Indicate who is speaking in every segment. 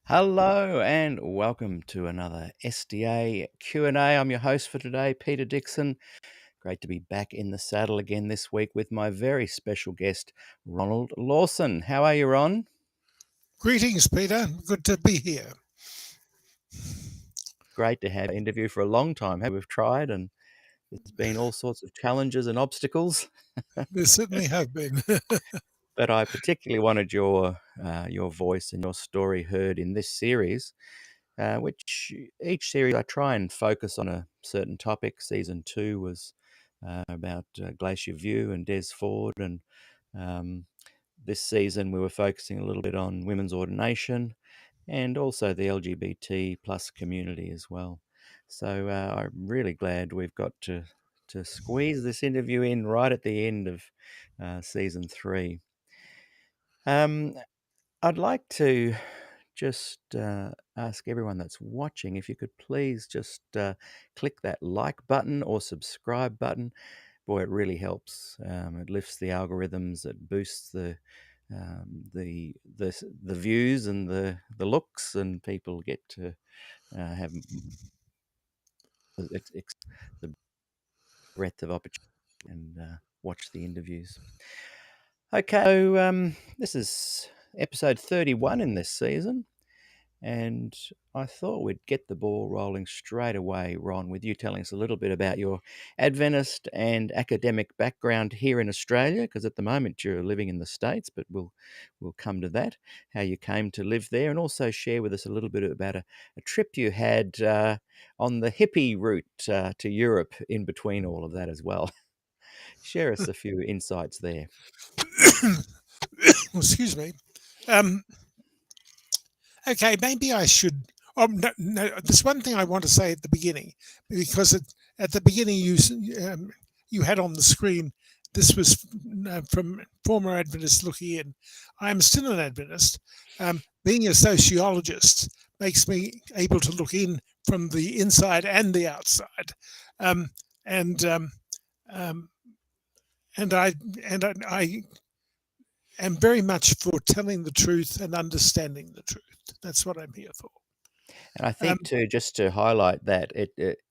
Speaker 1: Hello and welcome to another SDA Q&A. I'm your host for today, Peter Dixon. Great to be back in the saddle again this week with my very special guest, Ronald Lawson. How are you, Ron?
Speaker 2: Greetings, Peter. Good to be here.
Speaker 1: Great to have an interview for a long time. We've tried and there's been all sorts of challenges and obstacles,
Speaker 2: There certainly have been.
Speaker 1: but I particularly wanted your voice and your story heard in this series. Which each series I try and focus on a certain topic. Season 2 was about Glacier View and Des Ford, and um, this season we were focusing a little bit on women's ordination and also the LGBT plus community as well. So I'm really glad we've got to squeeze this interview in right at the end of season 3. Um, I'd like to just ask everyone that's watching if you could please just click that like button or subscribe button. Boy, it really helps. It lifts the algorithms. It boosts the views and the looks, and people get to have the breadth of opportunity and watch the interviews. Okay, so this is episode 31 in this season. And I thought we'd get the ball rolling straight away, Ron, with you telling us a little bit about your Adventist and academic background here in Australia, because at the moment you're living in the States, but we'll come to that, how you came to live there, and also share with us a little bit about a trip you had on the hippie route to Europe in between all of that as well. Share us a few insights there.
Speaker 2: Excuse me. Um, okay, maybe I should. No, there's one thing I want to say at the beginning, because at the beginning you had on the screen. This was from former Adventists looking in. I'm still an Adventist. Being a sociologist makes me able to look in from the inside and the outside, um, and um, um, I am very much for telling the truth and understanding the truth. That's what I'm here for.
Speaker 1: And I
Speaker 2: Um,
Speaker 1: think too, just to highlight that,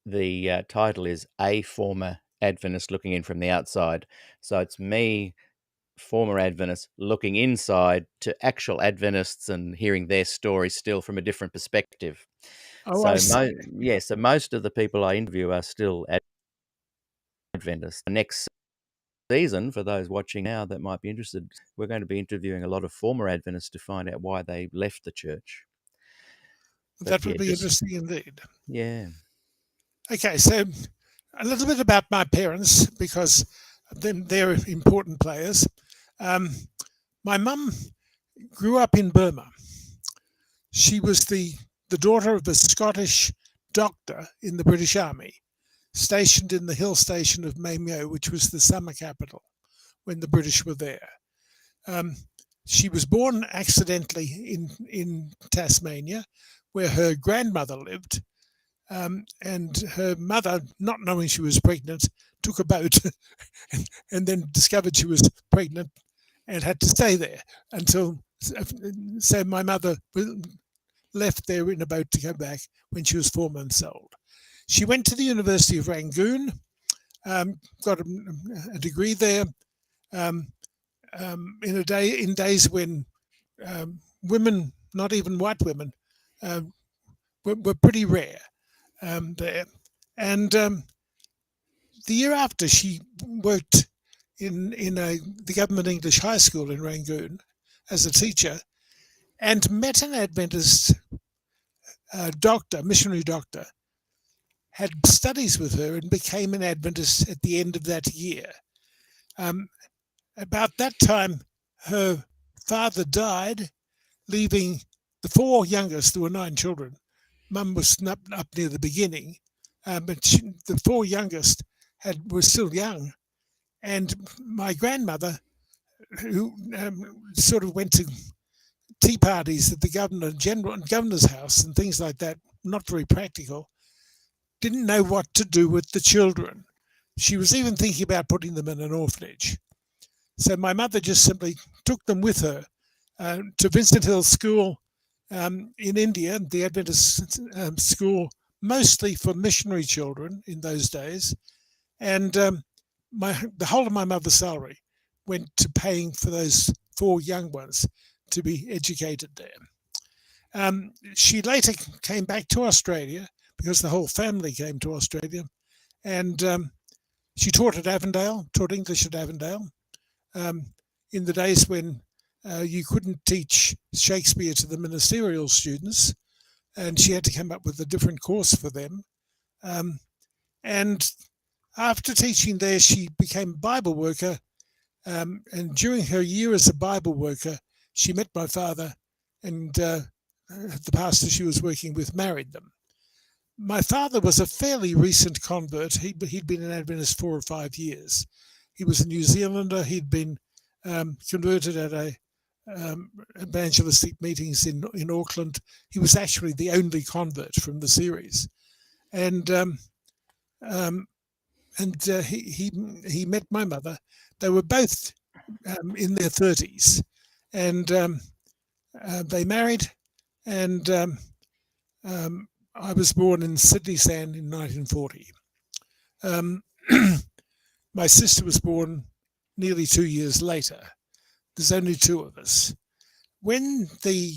Speaker 1: the title is A Former Adventist Looking In From the Outside. So it's me, former Adventist, looking inside to actual Adventists and hearing their story still from a different perspective.
Speaker 2: oh, I
Speaker 1: So,
Speaker 2: see.
Speaker 1: so most of the people I interview are still Adventists. The next season, for those watching now that might be interested, we're going to be interviewing a lot of former Adventists to find out why they left the church. But
Speaker 2: That
Speaker 1: yeah,
Speaker 2: would be
Speaker 1: just,
Speaker 2: interesting indeed.
Speaker 1: yeah.
Speaker 2: Okay, so a little bit about my parents, because they're important players. Um, my mum grew up in Burma. She was the daughter of a Scottish doctor in the British Army, stationed in the hill station of Mamio, which was the summer capital when the British were there. Um, she was born accidentally in Tasmania, where her grandmother lived. And her mother, not knowing she was pregnant, took a boat and then discovered she was pregnant and had to stay there until. So my mother left there in a boat to go back when she was 4 months old. She went to the University of Rangoon, got a degree there. Um, in days when women, not even white women, were pretty rare there. And the year after, she worked in the government English high school in Rangoon as a teacher, and met an Adventist doctor, missionary doctor, had studies with her and became an Adventist at the end of that year. About that time, her father died, leaving the 4 youngest. There were 9 children. Mum was up near the beginning, but the 4 youngest were still young. And my grandmother, who sort of went to tea parties at the governor's house and things like that, not very practical, didn't know what to do with the children. She was even thinking about putting them in an orphanage. So my mother just simply took them with her to Vincent Hill School, in India, the Adventist school, mostly for missionary children in those days, and the whole of my mother's salary went to paying for those 4 young ones to be educated there. She later came back to Australia because the whole family came to Australia, and she taught at Avondale, taught English at Avondale, in the days when you couldn't teach Shakespeare to the ministerial students, and she had to come up with a different course for them. And after teaching there, she became a Bible worker, and during her year as a Bible worker, she met my father, and the pastor she was working with married them. My father was a fairly recent convert. He'd been an Adventist 4 or 5 years. He was a New Zealander. He'd been converted at evangelistic meetings in Auckland. He was actually the only convert from the series, and he met my mother. They were both in their 30s, and they married, and I was born in Sydney Sand in 1940. My sister was born nearly 2 years later. There's only 2 of us. When the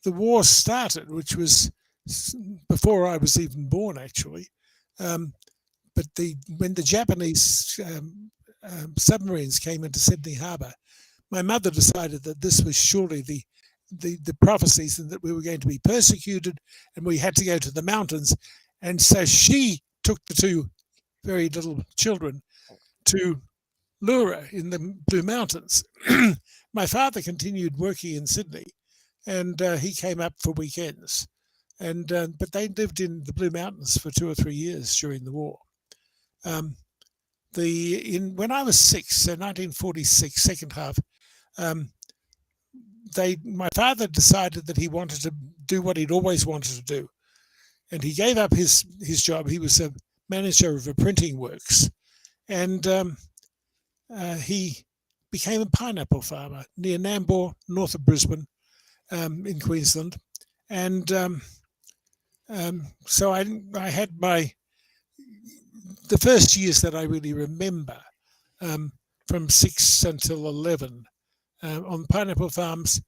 Speaker 2: war started, which was before I was even born, actually, but when the Japanese submarines came into Sydney Harbour, my mother decided that this was surely the prophecies, and that we were going to be persecuted and we had to go to the mountains. And so she took the 2 very little children to Lura in the Blue Mountains. My father continued working in Sydney, and he came up for weekends. And but they lived in the Blue Mountains for 2 or 3 years during the war. When I was 6, so 1946, second half, my father decided that he wanted to do what he'd always wanted to do, and he gave up his job. He was a manager of a printing works, and he became a pineapple farmer near Nambour, north of Brisbane, in Queensland. And so I had the first years that I really remember, from 6 until 11, on pineapple farms.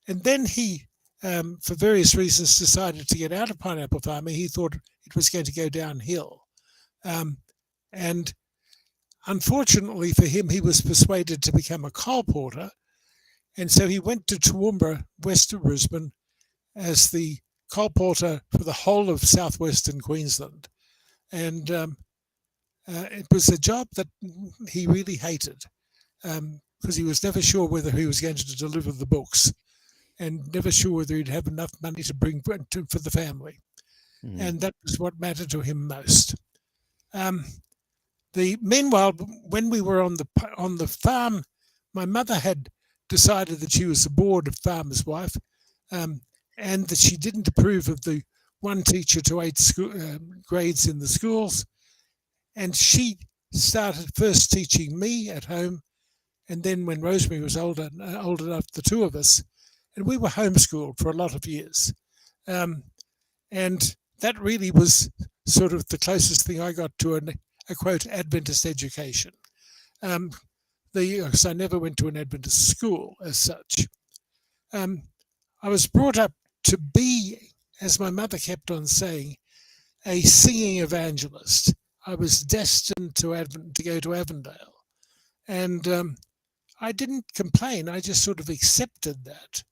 Speaker 2: And then he, for various reasons, decided to get out of pineapple farming. He thought it was going to go downhill. And unfortunately for him, he was persuaded to become a coal porter. And so he went to Toowoomba, west of Brisbane, as the coal porter for the whole of southwestern Queensland. And it was a job that he really hated, because he was never sure whether he was going to deliver the books, and never sure whether he'd have enough money to bring for the family. Mm. And that was what mattered to him most. Meanwhile, when we were on the farm, my mother had decided that she was a bored farmer's wife, and that she didn't approve of the 1 teacher to 8 grades in the schools. And she started first teaching me at home, and then when Rosemary was old enough, the 2 of us, and we were homeschooled for a lot of years. And that really was sort of the closest thing I got to a quote, Adventist education. Because I never went to an Adventist school as such. I was brought up to be, as my mother kept on saying, a singing evangelist. I was destined to go to Avondale. And I didn't complain. I just sort of accepted that.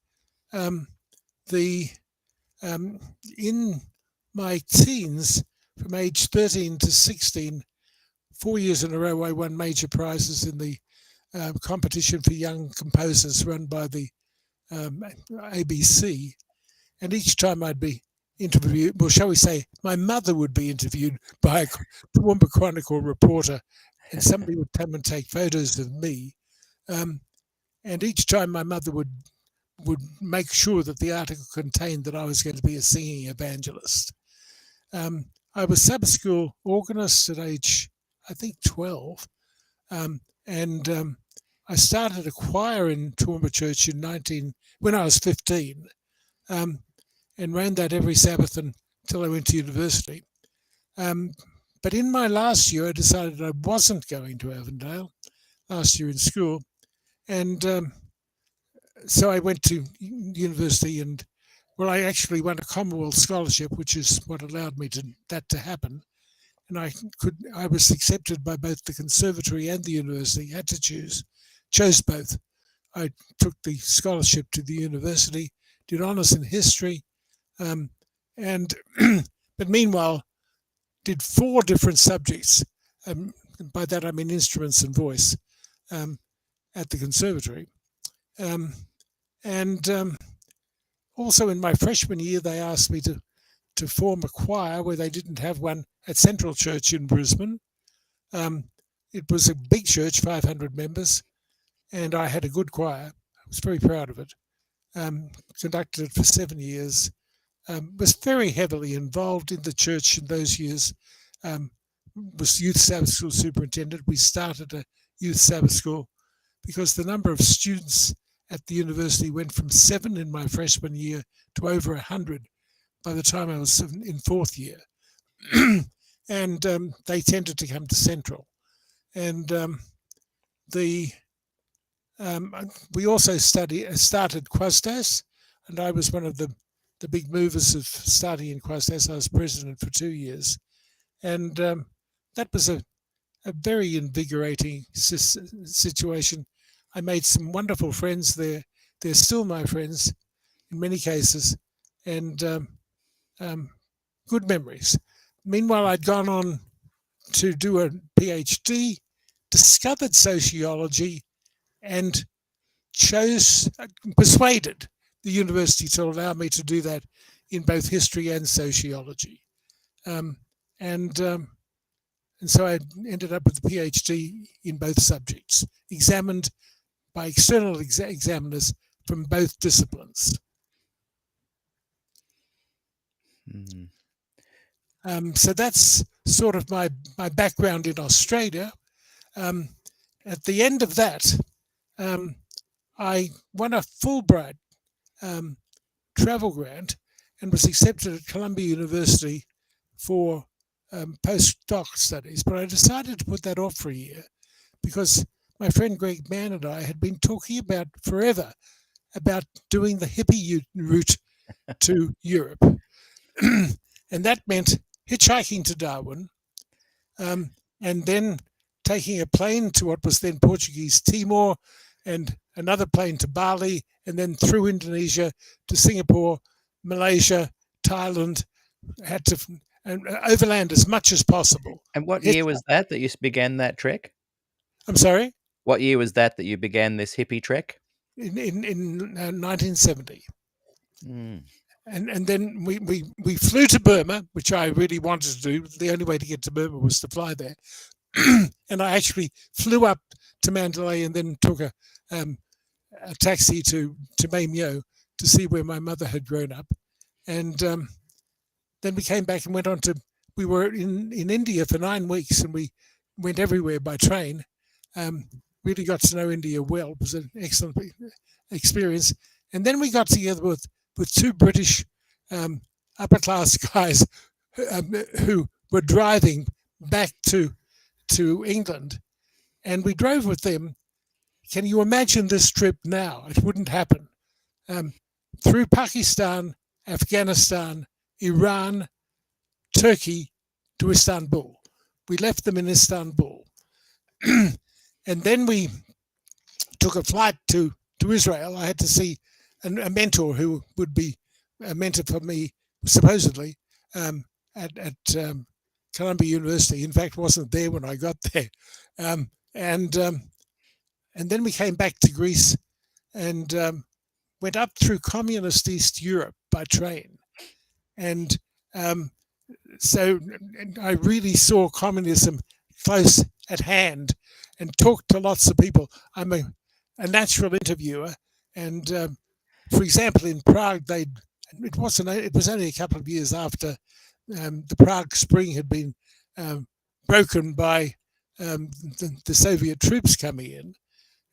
Speaker 2: In my teens, from age 13 to 16, 4 years in a row, I won major prizes in the competition for young composers run by the ABC. And each time I'd be interviewed, well, shall we say, my mother would be interviewed by a Toowoomba Chronicle reporter, and somebody would come and take photos of me. And each time my mother would make sure that the article contained that I was going to be a singing evangelist. I was sub-school organist at age, I think, 12. And I started a choir in Toowoomba Church when I was 15. and ran that every Sabbath until I went to university. But in my last year, I decided I wasn't going to Avondale last year in school. And so I went to university, and I actually won a Commonwealth scholarship, which is what allowed me that to happen. And I was accepted by both the conservatory and the university. Had to chose both. I took the scholarship to the university, did honours in history, and but meanwhile did 4 different subjects. By that I mean instruments and voice, at the conservatory. And also in my freshman year, they asked me to form a choir where they didn't have one at Central Church in Brisbane. It was a big church, 500 members, and I had a good choir. I was very proud of it. Conducted it for 7 years. Was very heavily involved in the church in those years. Was youth Sabbath school superintendent. We started a youth Sabbath school because the number of students at the university went from 7 in my freshman year to over 100 by the time I was in 4th year. And they tended to come to Central. And we also started Quastas, and I was one of the big movers of starting in Quastas. I was president for 2 years. And that was a very invigorating situation. I made some wonderful friends there. They're still my friends in many cases, and good memories. Meanwhile, I'd gone on to do a PhD, discovered sociology, and persuaded the university to allow me to do that in both history and sociology. And so I ended up with a PhD in both subjects, examined by external examiners from both disciplines. So that's sort of my background in Australia. At the end of that, I won a Fulbright travel grant and was accepted at Columbia University for postdoc studies. But I decided to put that off for a year because my friend Greg Mann and I had been talking forever about doing the hippie route to Europe. And that meant hitchhiking to Darwin, and then taking a plane to what was then Portuguese Timor, and another plane to Bali, and then through Indonesia to Singapore, Malaysia, Thailand, had to overland as much as possible.
Speaker 1: And what year was that you began that trek?
Speaker 2: I'm sorry?
Speaker 1: What year was that you began this hippie trek?
Speaker 2: In 1970. And then we flew to Burma, which I really wanted to do. The only way to get to Burma was to fly there. And I actually flew up to Mandalay and then took a taxi to Mae Myo to see where my mother had grown up. And then we came back and we were in India for 9 weeks, and we went everywhere by train. Really got to know India well. It was an excellent experience. And then we got together with 2 British upper-class guys who were driving back to England, and we drove with them. Can you imagine this trip now? It wouldn't happen. Through Pakistan, Afghanistan, Iran, Turkey to Istanbul. We left them in Istanbul. And then we took a flight to Israel. I had to see a mentor who would be a mentor for me, supposedly, at Columbia University. In fact, wasn't there when I got there. And then we came back to Greece and went up through communist East Europe by train. And so I really saw communism close at hand and talked to lots of people. I'm a natural interviewer, and for example, in Prague, it was only a couple of years after the Prague Spring had been broken by the Soviet troops coming in,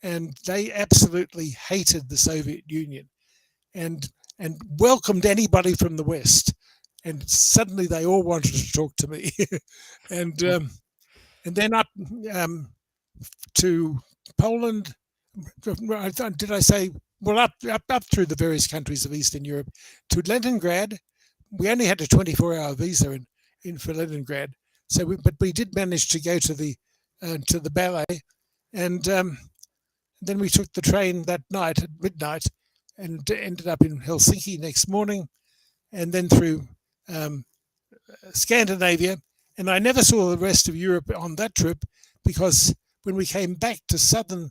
Speaker 2: and they absolutely hated the Soviet Union. and welcomed anybody from the West. And suddenly they all wanted to talk to me. and then up to Poland. Did I say? Well, up through the various countries of Eastern Europe to Leningrad. We only had a 24-hour visa for Leningrad, but we did manage to go to the ballet, and then we took the train that night at midnight and ended up in Helsinki next morning, and then through Scandinavia. And I never saw the rest of Europe on that trip, because when we came back to southern,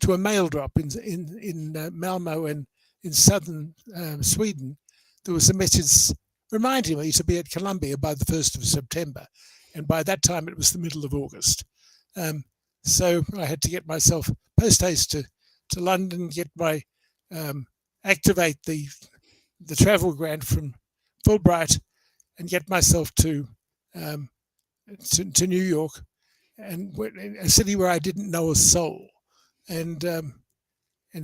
Speaker 2: to a mail drop in Malmo and in southern Sweden, there was a message reminding me to be at Columbia by the 1st of September. And by that time, it was the middle of August. So I had to get myself post haste to London, get my activate the travel grant from Fulbright, and get myself to New York, and a city where I didn't know a soul, and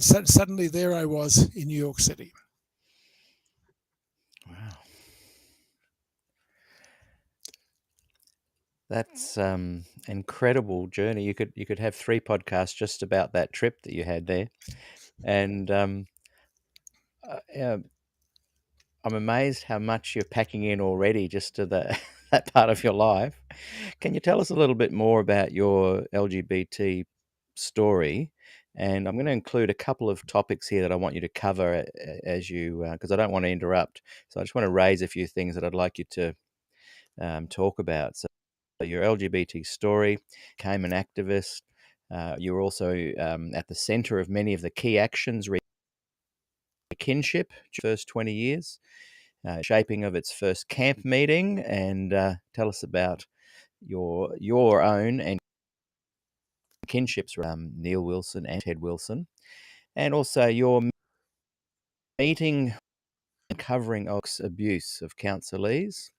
Speaker 2: suddenly there I was in New York City.
Speaker 1: Wow, that's incredible journey. You could have 3 podcasts just about that trip that you had there, and I'm amazed how much you're packing in already just to that part of your life. Can you tell us a little bit more about your LGBT story? And I'm going to include a couple of topics here that I want you to cover as you, because I don't want to interrupt. So I just want to raise a few things that I'd like you to talk about. So your LGBT story, became an activist. You were also at the center of many of the key actions, kinship, first 20 years. Shaping of its first camp meeting, and tell us about your own and kinships, Neil Wilson and Ted Wilson, and also your meeting covering abuse of counselees,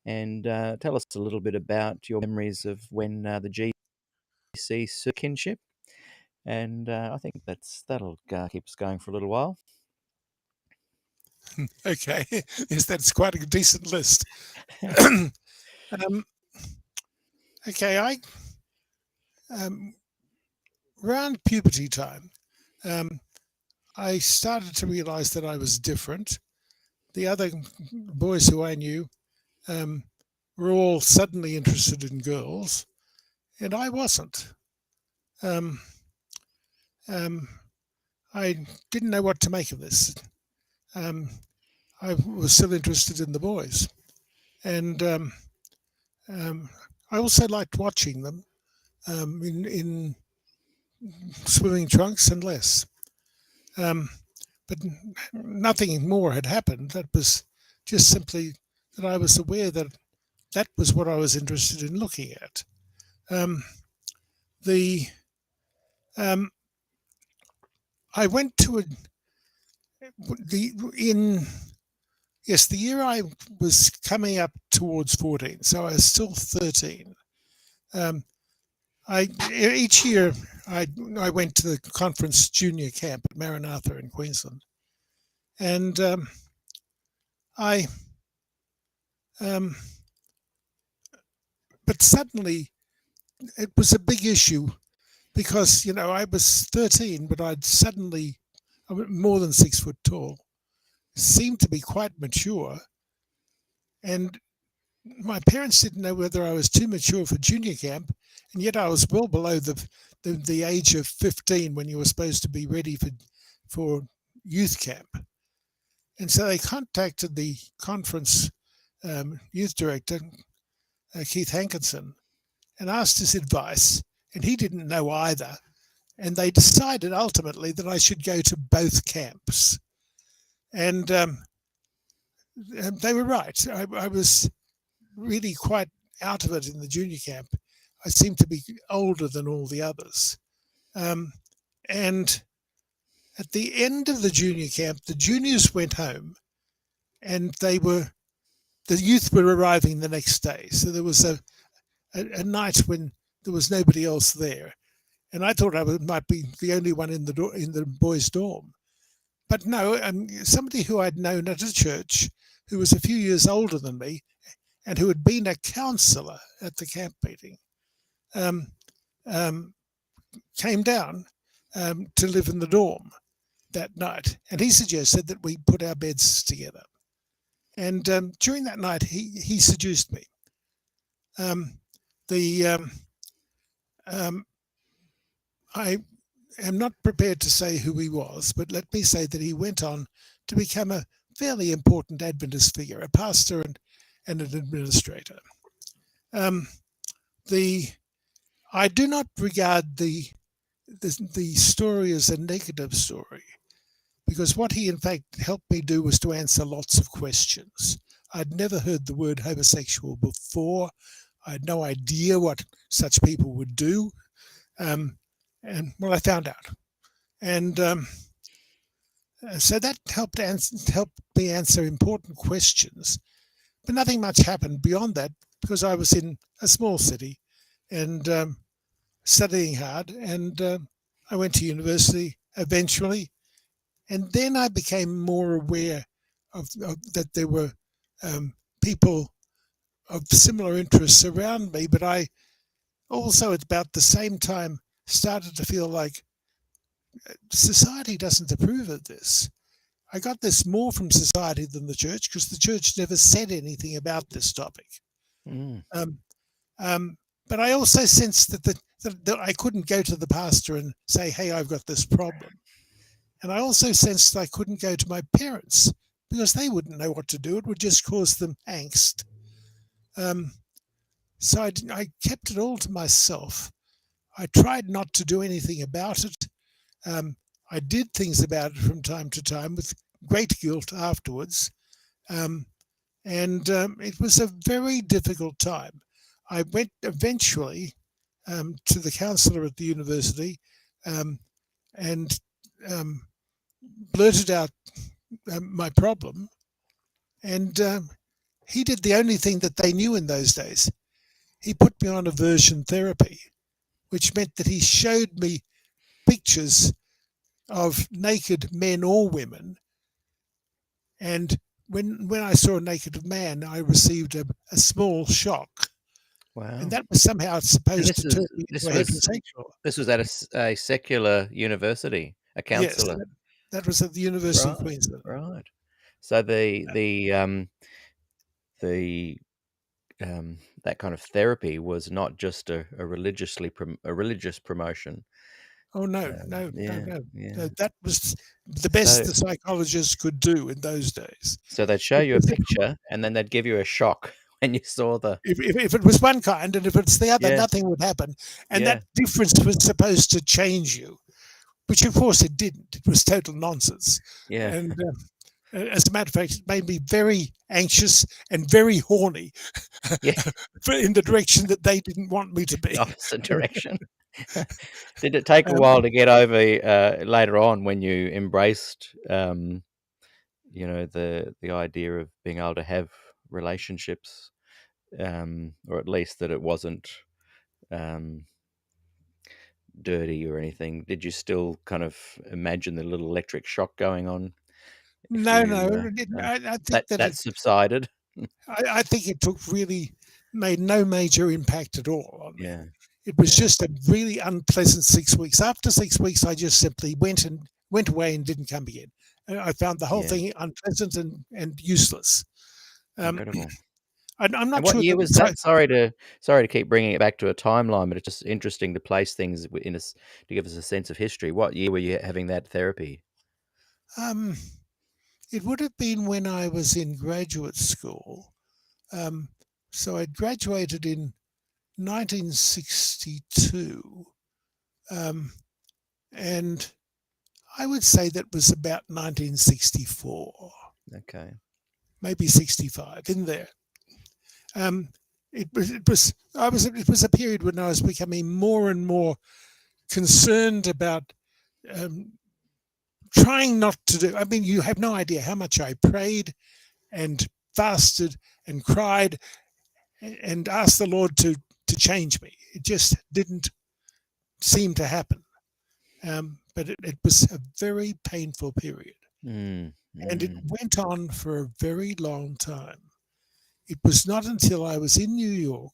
Speaker 1: and tell us a little bit about your memories of when the GC kinship, and I think that'll keep us going for a little while.
Speaker 2: Okay, yes, that's quite a decent list. Okay, around puberty time, I started to realize that I was different. The other boys who I knew were all suddenly interested in girls, and I wasn't. I didn't know what to make of this. I was still interested in the boys, and I also liked watching them in swimming trunks and less. But nothing more had happened. That was just simply that I was aware that that was what I was interested in looking at. I went to the year I was coming up towards 14, so I was still 13. Each year I went to the conference junior camp at Maranatha in Queensland, and but suddenly it was a big issue, because I was 13, but I was more than 6 foot tall, seemed to be quite mature, and my parents didn't know whether I was too mature for junior camp, and yet I was well below the age of 15 when you were supposed to be ready for youth camp. And so they contacted the conference youth director, Keith Hankinson, and asked his advice, and he didn't know either. And they decided ultimately that I should go to both camps. And they were right. I was really quite out of it in the junior camp. I seemed to be older than all the others. And at the end of the junior camp, the juniors went home, and the youth were arriving the next day. So there was a night when there was nobody else there, and I thought I might be the only one in the boys' dorm. but no, somebody who I'd known at a church, who was a few years older than me, and who had been a counsellor at the camp meeting, um, um, came down to live in the dorm that night, and he suggested that we put our beds together. And during that night, he seduced me. I am not prepared to say who he was, but let me say that he went on to become a fairly important Adventist figure, a pastor and an administrator. I do not regard the story as a negative story, because what he in fact helped me do was to answer lots of questions. I'd never heard the word homosexual before. I had no idea what such people would do. And well, I found out. And so that helped me answer important questions. But nothing much happened beyond that, because I was in a small city and studying hard. And I went to university eventually. And then I became more aware of that there were people of similar interests around me. But I also, at about the same time, started to feel like society doesn't approve of this. I got this more from society than the church, because the church never said anything about this topic.
Speaker 1: Mm.
Speaker 2: But I also sensed that I couldn't go to the pastor and say, hey, I've got this problem. And I also sensed that I couldn't go to my parents, because they wouldn't know what to do. It would just cause them angst. So I kept it all to myself. I tried not to do anything about it. I did things about it from time to time with great guilt afterwards. And it was a very difficult time. I went eventually to the counsellor at the university and blurted out my problem. And he did the only thing that they knew in those days. He put me on aversion therapy, which meant that he showed me pictures of naked men or women. And when I saw a naked man, I received a small shock.
Speaker 1: Wow.
Speaker 2: And that was somehow supposed to turn me into a heterosexual.
Speaker 1: This was at a secular university, a
Speaker 2: Yes,
Speaker 1: counsellor.
Speaker 2: that was at the University of Queensland.
Speaker 1: Right. So that kind of therapy was not just a religious promotion.
Speaker 2: Oh, no.
Speaker 1: Yeah.
Speaker 2: That was the best
Speaker 1: So,
Speaker 2: the psychologists could do in those days.
Speaker 1: so they'd show you a picture, and then they'd give you a shock when you saw the.
Speaker 2: If it was one kind, and if it's the other,
Speaker 1: Yeah.
Speaker 2: nothing would happen. And
Speaker 1: Yeah.
Speaker 2: that difference was supposed to change you, which of course it didn't. It was total nonsense.
Speaker 1: Yeah.
Speaker 2: And as a matter of fact, it made me very anxious and very horny
Speaker 1: Yeah.
Speaker 2: in the direction that they didn't want me to be.
Speaker 1: Opposite direction. Did it take a while to get over later on when you embraced, the idea of being able to have relationships, or at least that it wasn't dirty or anything? Did you still kind of imagine the little electric shock going on?
Speaker 2: No, I think
Speaker 1: that subsided.
Speaker 2: I think it made no major impact at all on me.
Speaker 1: Yeah.
Speaker 2: It was just a really unpleasant 6 weeks. After 6 weeks, I just simply went away and didn't come again. I found the whole thing unpleasant and useless.
Speaker 1: Incredible.
Speaker 2: I'm not
Speaker 1: And what
Speaker 2: sure
Speaker 1: year was that? Sorry to keep bringing it back to a timeline, but it's just interesting to place things to give us a sense of history. What year were you having that therapy?
Speaker 2: It would have been when I was in graduate school. So I graduated in 1962, and I would say that was about 1964.
Speaker 1: Okay.
Speaker 2: Maybe 65, in there. It was a period when I was becoming more and more concerned about trying not to do. I mean, you have no idea how much I prayed and fasted and cried and asked the Lord to change me. It just didn't seem to happen. But it was a very painful period.
Speaker 1: Mm,
Speaker 2: And it
Speaker 1: mm,
Speaker 2: went on for a very long time. It was not until I was in New York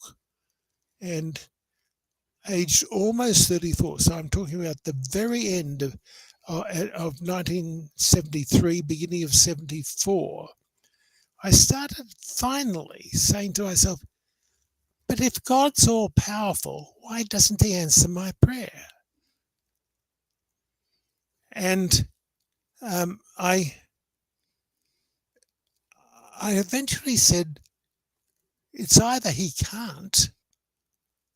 Speaker 2: and aged almost 34, so I'm talking about the very end of 1973, beginning of 74, I started finally saying to myself, but if God's all powerful, why doesn't he answer my prayer? And I eventually said, it's either he can't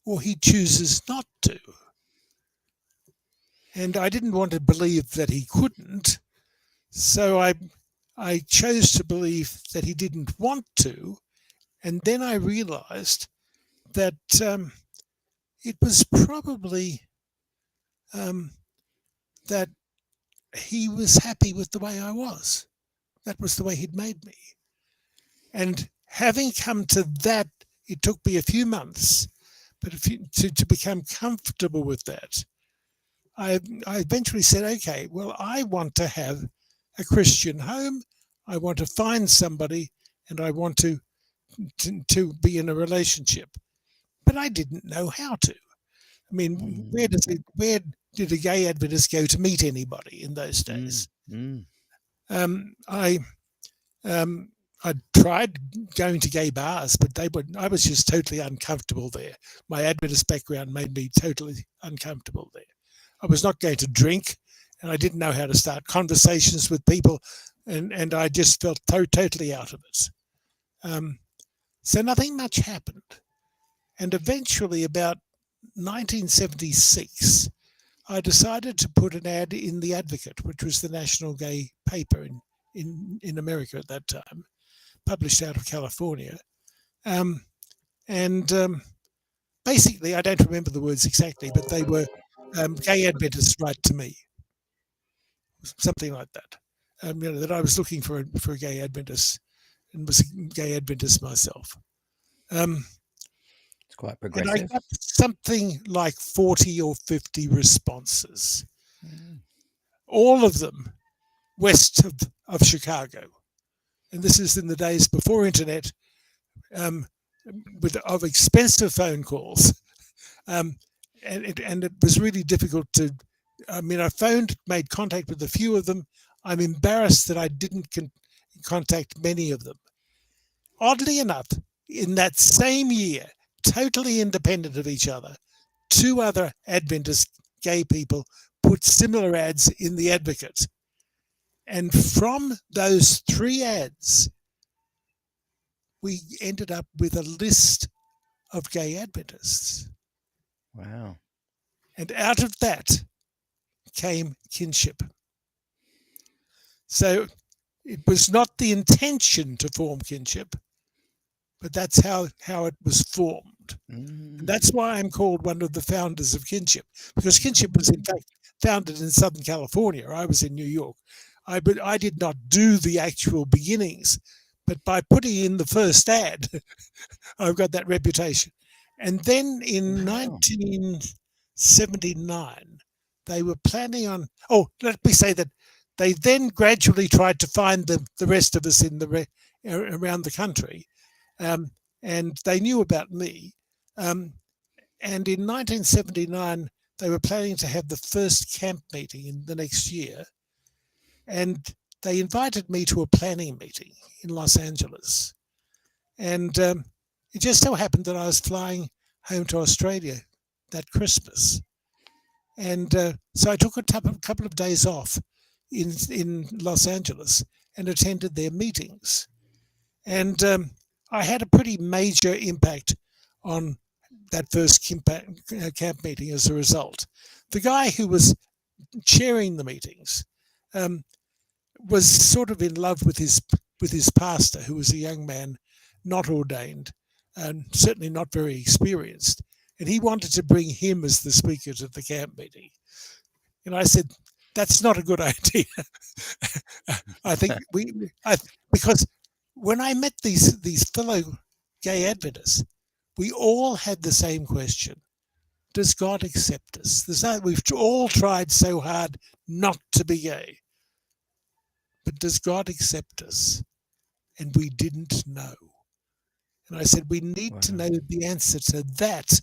Speaker 2: or he chooses not to. And I didn't want to believe that he couldn't. So I chose to believe that he didn't want to. And then I realized that it was probably that he was happy with the way I was. That was the way he'd made me. And having come to that, it took me a few months, but to become comfortable with that, I eventually said, okay, well, I want to have a Christian home. I want to find somebody, and I want to be in a relationship. But I didn't know how to. I mean, where did a gay Adventist go to meet anybody in those
Speaker 1: mm,
Speaker 2: days?
Speaker 1: mm.
Speaker 2: I um, I tried going to gay bars, but I was just totally uncomfortable there. My Adventist background made me totally uncomfortable there. I was not going to drink, and I didn't know how to start conversations with people, and I just felt totally out of it. So nothing much happened. And eventually, about 1976, I decided to put an ad in the Advocate, which was the national gay paper in America at that time, published out of California. Um, and basically, I don't remember the words exactly, but they were gay Adventists write to me, something like that. That I was looking for a gay Adventist and was a gay Adventist myself.
Speaker 1: It's quite
Speaker 2: And I
Speaker 1: progressive.
Speaker 2: got something like 40 or 50 responses,
Speaker 1: Mm.
Speaker 2: all of them west of Chicago. And this is in the days before internet, um, of expensive phone calls. Um, and it was really difficult to, I mean, I made contact with a few of them. I'm embarrassed that I didn't contact many of them. Oddly enough, in that same year, totally independent of each other, two other Adventist gay people put similar ads in the Advocate. And from those three ads, we ended up with a list of gay Adventists.
Speaker 1: Wow.
Speaker 2: And out of that came kinship. So it was not the intention to form kinship, but that's how it was formed. And
Speaker 1: Mm.
Speaker 2: that's why I'm called one of the founders of kinship, because kinship was in fact founded in Southern California. I was in New York. But I did not do the actual beginnings, but by putting in the first ad, I've got that reputation. And then in
Speaker 1: Wow.
Speaker 2: 1979, they were planning on, let me say that they then gradually tried to find the rest of us around the country. And they knew about me. And in 1979, they were planning to have the first camp meeting in the next year. And they invited me to a planning meeting in Los Angeles. And it just so happened that I was flying home to Australia that Christmas. And so I took a couple of days off in Los Angeles and attended their meetings. And I had a pretty major impact on that first camp meeting as a result. The guy who was chairing the meetings was sort of in love with his pastor, who was a young man, not ordained, and certainly not very experienced. And he wanted to bring him as the speaker to the camp meeting. And I said, that's not a good idea. I think because when I met these fellow gay Adventists, we all had the same question. Does God accept us? We've all tried so hard not to be gay. but does God accept us? And we didn't know. And I said, we need to
Speaker 1: Wow.
Speaker 2: know the answer to that.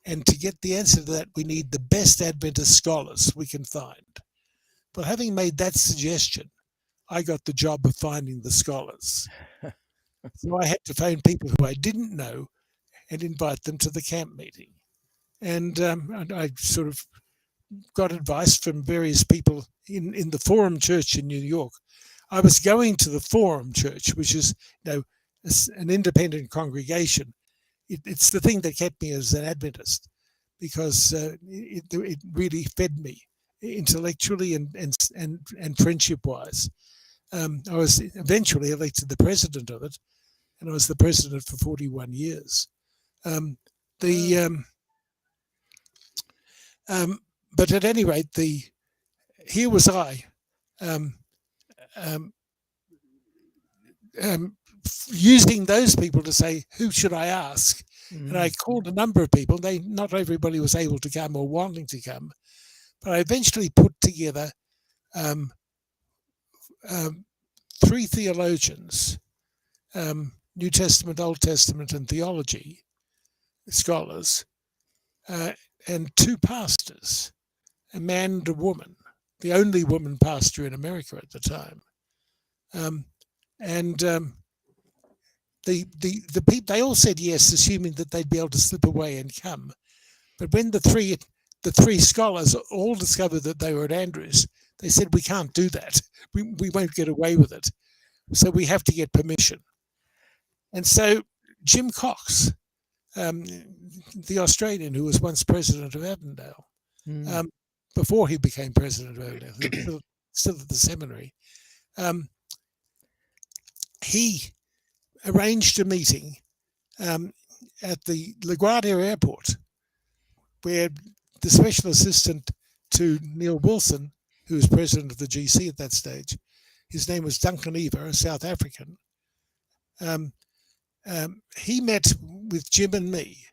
Speaker 2: And to get the answer to that, we need the best Adventist scholars we can find. Well, having made that suggestion, I got the job of finding the scholars. So I had to phone people who I didn't know and invite them to the camp meeting. And I sort of got advice from various people in the Forum Church in New York. I was going to the Forum Church, which is, an independent congregation. It's the thing that kept me as an Adventist, because it really fed me intellectually and friendship wise. I was eventually elected the president of it, and I was the president for 41 years. The But at any rate, here was I, um, um, using those people to say, who should I ask? And I called a number of people. Not everybody was able to come or wanting to come, but I eventually put together 3 theologians, New Testament, Old Testament, and theology scholars, and 2 pastors, a man and a woman, the only woman pastor in America at the time. The people, they all said yes, assuming that they'd be able to slip away and come. But when the three scholars all discovered that they were at Andrews, they said, we can't do that. We won't get away with it. So we have to get permission. And so Jim Cox, the Australian who was once president of Avondale, before he became president of Avondale, he was still at the seminary, he arranged a meeting at the LaGuardia airport, where the special assistant to Neil Wilson, who was president of the GC at that stage, his name was Duncan Eva, a South African. He met with Jim and me,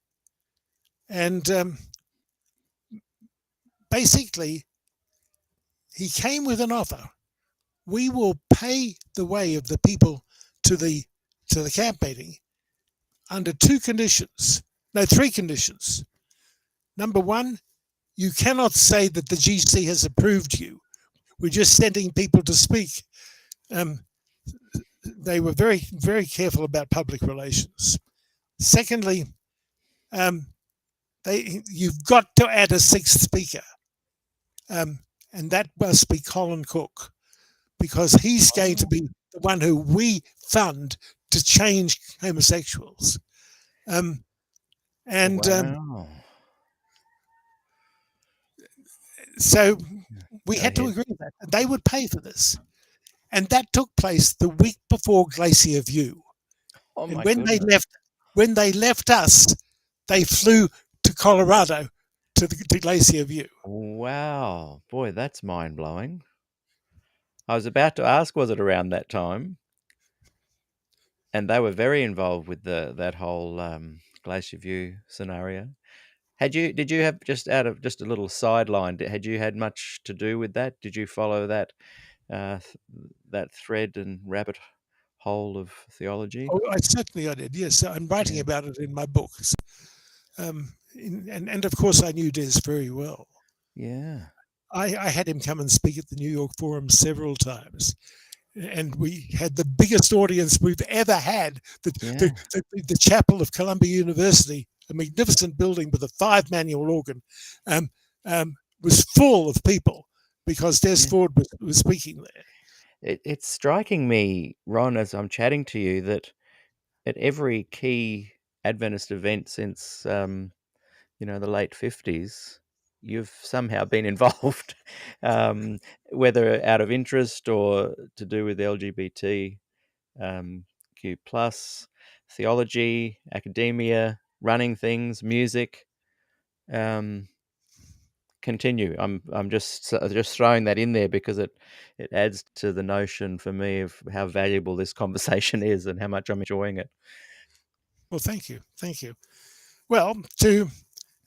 Speaker 2: and basically he came with an offer. We will pay the way of the people to the camp meeting under 3 conditions. Number 1, you cannot say that the GC has approved you. We're just sending people to speak. They were very, very careful about public relations. Secondly, you've got to add a 6th speaker, and that must be Colin Cook, because he's going to be the one who we fund to change homosexuals.
Speaker 1: Wow.
Speaker 2: So we had to agree that they would pay for this. And that took place the week before Glacier View.
Speaker 1: Oh my
Speaker 2: And when
Speaker 1: goodness.
Speaker 2: they left us, they flew to Colorado to Glacier View.
Speaker 1: Wow. Boy, that's mind-blowing. I was about to ask, was it around that time? And they were very involved with that whole Glacier View scenario. Did you have, just out of just a little sideline, had you had much to do with that? Did you follow that that thread and rabbit hole of theology?
Speaker 2: Oh, I did. Yes, I'm writing
Speaker 1: Yeah.
Speaker 2: about it in my books. And of course, I knew Des very well.
Speaker 1: Yeah.
Speaker 2: I had him come and speak at the New York Forum several times, and we had the biggest audience we've ever had. The chapel of Columbia University, a magnificent building with a 5-manual organ, was full of people because Des Ford was speaking there.
Speaker 1: It's striking me, Ron, as I'm chatting to you, that at every key Adventist event since the late 50s, you've somehow been involved, whether out of interest or to do with LGBT Q plus, theology, academia, running things, music. Continue. I'm just throwing that in there because it adds to the notion for me of how valuable this conversation is and how much I'm enjoying it.
Speaker 2: Well, thank you. Well,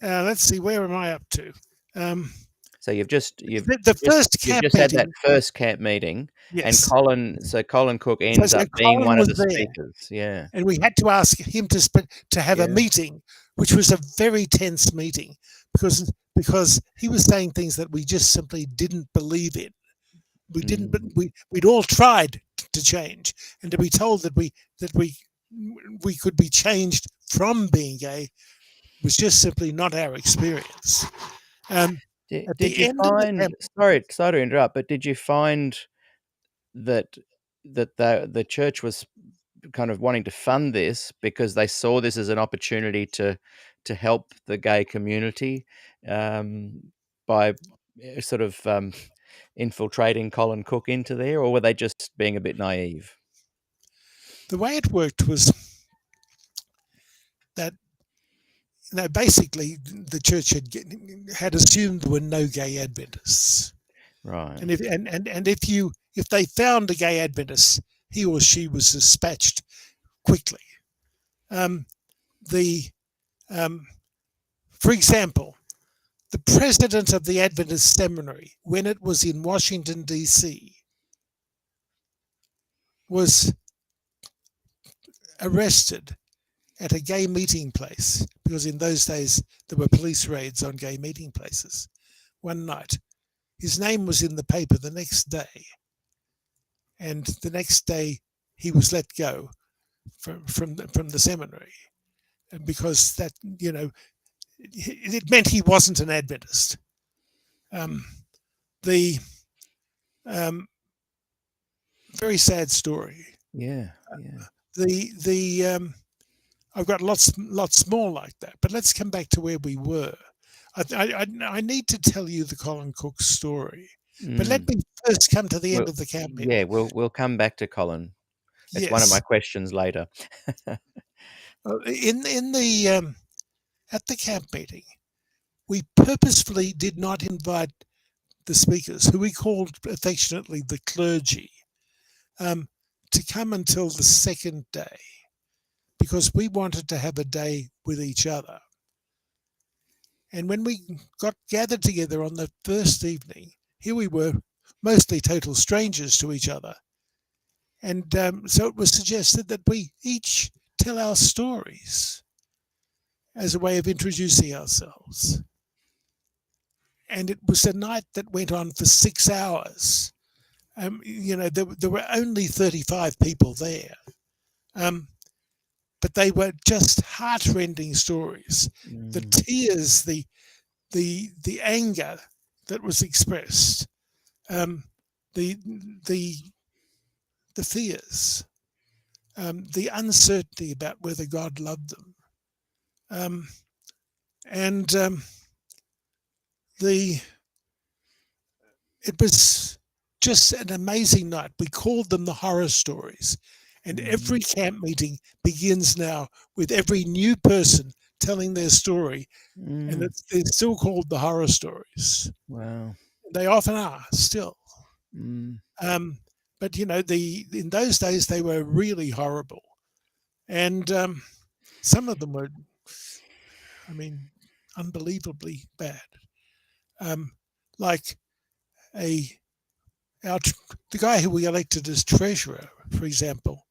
Speaker 2: let's see, where am I up to?
Speaker 1: So
Speaker 2: The first
Speaker 1: you've
Speaker 2: camp
Speaker 1: just had that
Speaker 2: meeting,
Speaker 1: first camp meeting, and
Speaker 2: yes.
Speaker 1: Colin Cook ends
Speaker 2: So
Speaker 1: up being
Speaker 2: Colin
Speaker 1: one of
Speaker 2: was
Speaker 1: the
Speaker 2: there,
Speaker 1: speakers. Yeah,
Speaker 2: and we had to ask him to have a
Speaker 1: yeah.
Speaker 2: meeting, which was a very tense meeting because he was saying things that we just simply didn't believe in. We didn't, but
Speaker 1: Mm.
Speaker 2: we'd all tried to change, and to be told that we could be changed from being gay was just simply not our experience. Um, at
Speaker 1: Did
Speaker 2: the
Speaker 1: you
Speaker 2: end of the
Speaker 1: find
Speaker 2: camp,
Speaker 1: sorry to interrupt, but did you find that the church was kind of wanting to fund this because they saw this as an opportunity to help the gay community, um, by, sort of, infiltrating Colin Cook into there, or were they just being a bit naive?
Speaker 2: the way it worked was that basically the church had assumed there were no gay Adventists,
Speaker 1: Right.
Speaker 2: and if they found a gay Adventist, he or she was dispatched quickly. Um, the um, for example, the president of the Adventist seminary, when it was in Washington D.C., was arrested at a gay meeting place because in those days there were police raids on gay meeting places. One night, his name was in the paper the next day, and the next day he was let go from the seminary because that it meant he wasn't an Adventist. Um, the um, Very sad story.
Speaker 1: Yeah, yeah.
Speaker 2: The I've got lots more like that, but let's come back to where we were. I need to tell you the Colin Cook story, but let
Speaker 1: Mm.
Speaker 2: me first come to the
Speaker 1: Well,
Speaker 2: end of the camp
Speaker 1: yeah,
Speaker 2: meeting.
Speaker 1: we'll come back to Colin. It's one of my
Speaker 2: Yes,
Speaker 1: questions later.
Speaker 2: in the at the camp meeting, we purposefully did not invite the speakers, who we called affectionately the clergy, um, to come until the second day because we wanted to have a day with each other. And when we got gathered together on the first evening, here we were, mostly total strangers to each other. And so it was suggested that we each tell our stories as a way of introducing ourselves. And it was a night that went on for 6 hours. There were only 35 people there. Um, but they were just heart-rending stories. The
Speaker 1: Mm.
Speaker 2: tears, the anger that was expressed, um, the the the fears, the uncertainty about whether God loved them, um, and the it was just an amazing night. We called them the horror stories, and
Speaker 1: Mm.
Speaker 2: every camp meeting begins now with every new person telling their story, and
Speaker 1: Mm.
Speaker 2: they're still called the horror stories.
Speaker 1: Wow.
Speaker 2: They often are still.
Speaker 1: Mm.
Speaker 2: Um, but the in those days they were really horrible, and some of them were, I mean, unbelievably bad. Um, like a our the guy who we elected as treasurer, for example,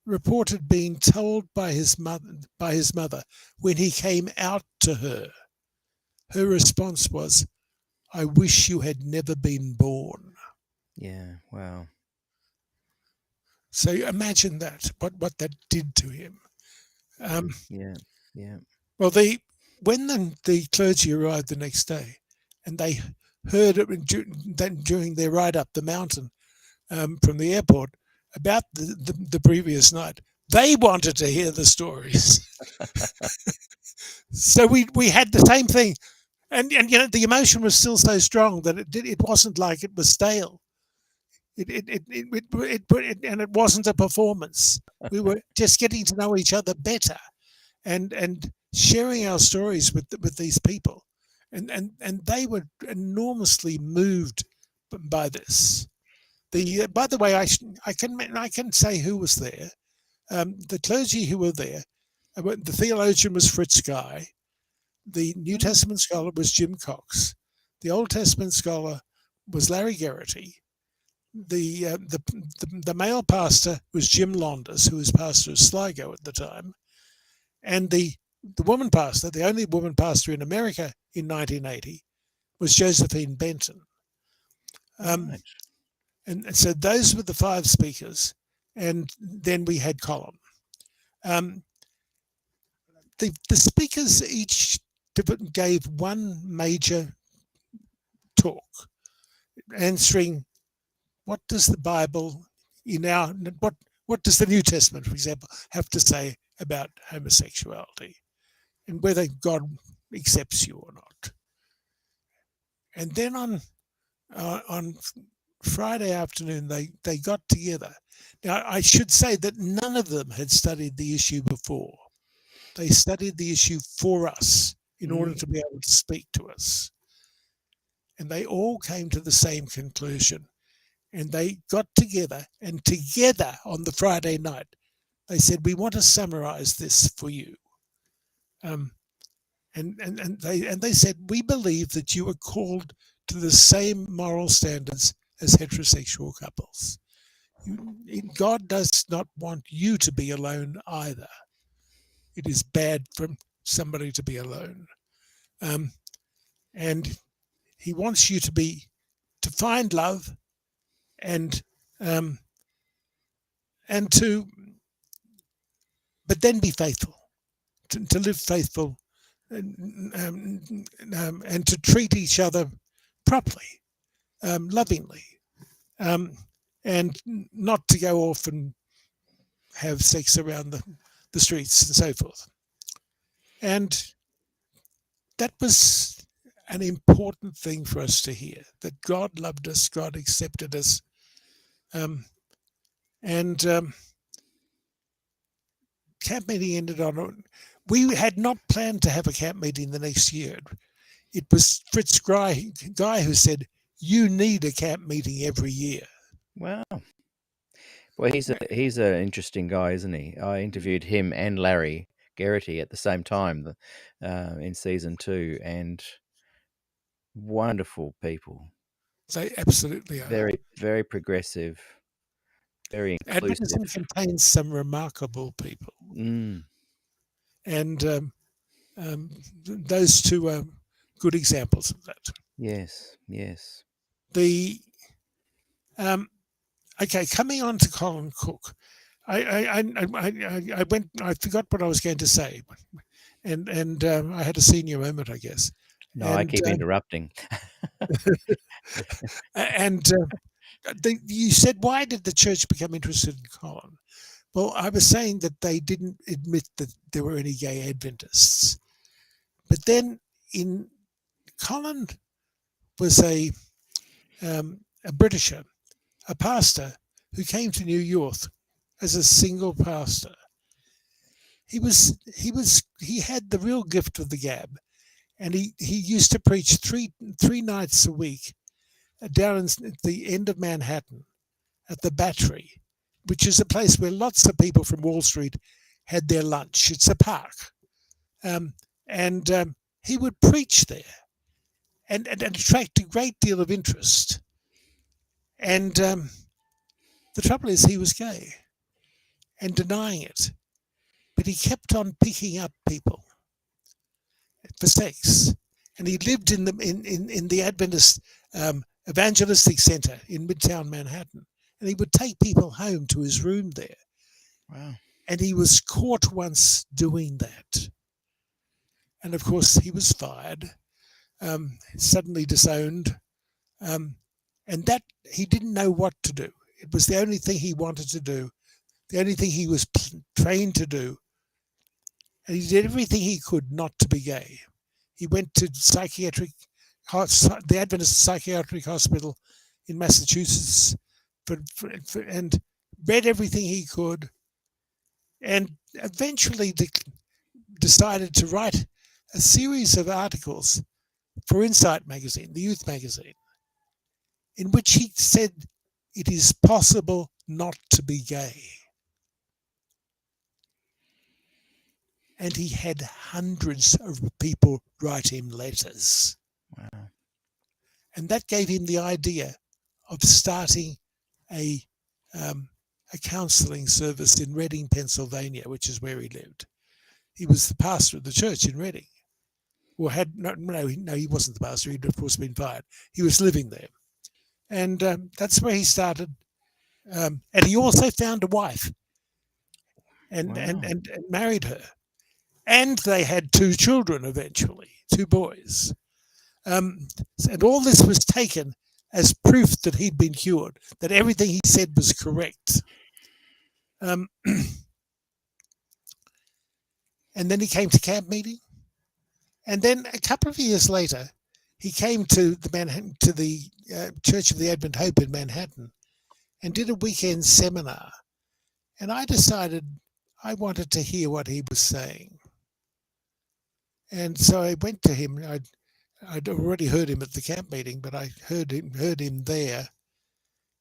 Speaker 2: reported being told by his mother when he came out to her. Her response was, "I wish you had never been born."
Speaker 1: Yeah. Wow.
Speaker 2: So imagine that, what that did to him.
Speaker 1: Yeah. Yeah.
Speaker 2: Well, when the clergy arrived the next day, and they heard it during their ride up the mountain from the airport about the previous night, they wanted to hear the stories. So we had the same thing, and the emotion was still so strong that it wasn't like it was stale. And it wasn't a performance. We were just getting to know each other better, and sharing our stories with these people, and they were enormously moved by this. By the way, I can say who was there. The clergy who were there, the theologian was Fritz Guy, the New
Speaker 1: Mm.
Speaker 2: Testament scholar was Jim Cox, The Old Testament scholar was Larry Garrity. The male pastor was Jim Londas, who was pastor of Sligo at the time, and the woman pastor, the only woman pastor in America in 1980, was Josephine Benton.
Speaker 1: Right.
Speaker 2: And so those were the 5 speakers, and then we had Colin. The speakers each gave one major talk, answering what does the Bible what does the New Testament, for example, have to say about homosexuality and whether God accepts you or not. And then on Friday afternoon, they got together. Now, I should say that none of them had studied the issue before. They studied the issue for us in order to be able to speak to us. And they all came to the same conclusion. And they got together, and together on the Friday night, they said, we want to summarize this for you. And they said, we believe that you are called to the same moral standards as heterosexual couples. God does not want you to be alone either. It is bad for somebody to be alone. And he wants you to find love and to, but then be faithful, to live faithful and to treat each other properly, lovingly, and not to go off and have sex around the streets and so forth. And that was an important thing for us to hear, that God loved us, God accepted us. Camp meeting ended on, we had not planned to have a camp meeting the next year. It was Fritz Guy who said, you need a camp meeting every year.
Speaker 1: Wow. Well, he's an interesting guy, isn't he? I interviewed him and Larry Garrity at the same time in season 2, and wonderful people.
Speaker 2: They absolutely are.
Speaker 1: Very, very progressive, very inclusive.
Speaker 2: Adventism contains some remarkable people. And those 2 are good examples of that.
Speaker 1: Yes, yes.
Speaker 2: Okay, coming on to Colin Cook, I forgot what I was going to say, and I had a senior moment, I guess.
Speaker 1: No, I keep interrupting.
Speaker 2: You said, why did the church become interested in Colin? Well, I was saying that they didn't admit that there were any gay Adventists. But then Colin was a Britisher, a pastor who came to New York as a single pastor. He had the real gift of the gab, and he used to preach three nights a week down at the end of Manhattan at the Battery, which is a place where lots of people from Wall Street had their lunch. It's a park. And he would preach there and attract a great deal of interest. And the trouble is he was gay and denying it. But he kept on picking up people for sex. And he lived in the Adventist Evangelistic Center in Midtown Manhattan. And he would take people home to his room there.
Speaker 1: Wow.
Speaker 2: And he was caught once doing that. And of course, he was fired, suddenly disowned. And that he didn't know what to do. It was the only thing he wanted to do, the only thing he was trained to do. And he did everything he could not to be gay. He went to the Adventist Psychiatric Hospital in Massachusetts and read everything he could, and eventually decided to write a series of articles for Insight magazine, the youth magazine, in which he said it is possible not to be gay. And he had hundreds of people write him letters.
Speaker 1: Wow.
Speaker 2: And that gave him the idea of starting a counseling service in Reading, Pennsylvania, which is where he lived. He was the pastor of the church in Reading. Or had no, he wasn't the pastor. He'd of course been fired. He was living there, and that's where he started. And he also found a wife, and,
Speaker 1: Wow.
Speaker 2: and married her, and they had 2 children eventually, 2 boys. And all this was taken as proof that he'd been cured, that everything he said was correct. And then he came to camp meeting. And then a couple of years later, he came to the Church of the Advent Hope in Manhattan and did a weekend seminar. And I decided I wanted to hear what he was saying. And so I went to him. I'd already heard him at the camp meeting, but I heard him there.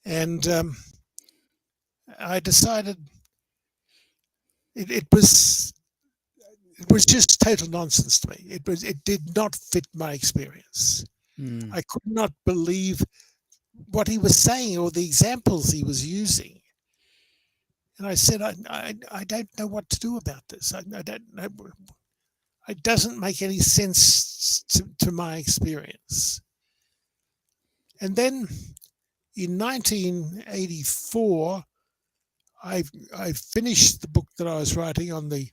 Speaker 2: And I decided it was just total nonsense to me. It did not fit my experience. I could not believe what he was saying or the examples he was using. And I said, I don't know what to do about this. I don't know. It doesn't make any sense to my experience. And then in 1984, I finished the book that I was writing on the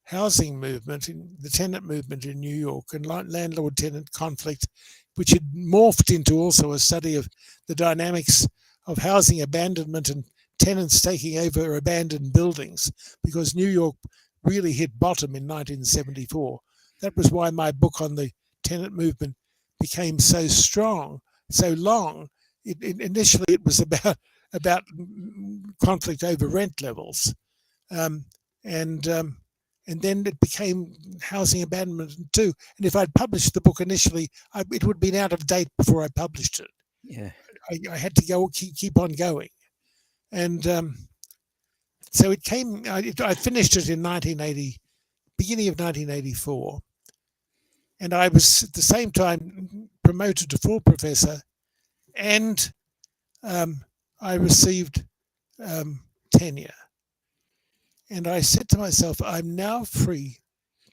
Speaker 2: housing movement, the tenant movement in New York, and landlord-tenant conflict, which had morphed into also a study of the dynamics of housing abandonment and tenants taking over abandoned buildings, because New York really hit bottom in 1974. That was why my book on the tenant movement became so strong, so long. Initially, it was about conflict over rent levels, and then it became housing abandonment too. And if I'd published the book initially, it would have been out of date before I published it.
Speaker 1: Yeah.
Speaker 2: I had to keep on going. And so it came, I finished it in 1980, beginning of 1984. And I was at the same time promoted to full professor, and I received tenure. And I said to myself, I'm now free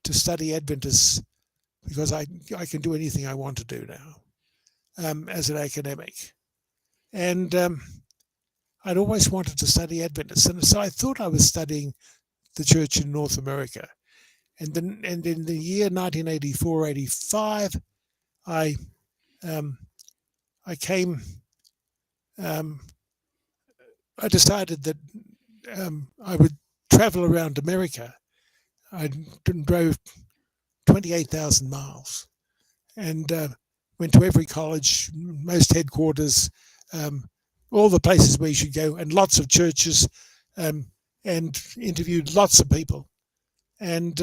Speaker 2: to study Adventists because I can do anything I want to do now as an academic. And I'd always wanted to study Adventists. And so I thought I was studying the church in North America. And then, and in the year 1984-85, I decided that I would travel around America. I drove 28,000 miles and went to every college, most headquarters, all the places where you should go, and lots of churches, and interviewed lots of people. And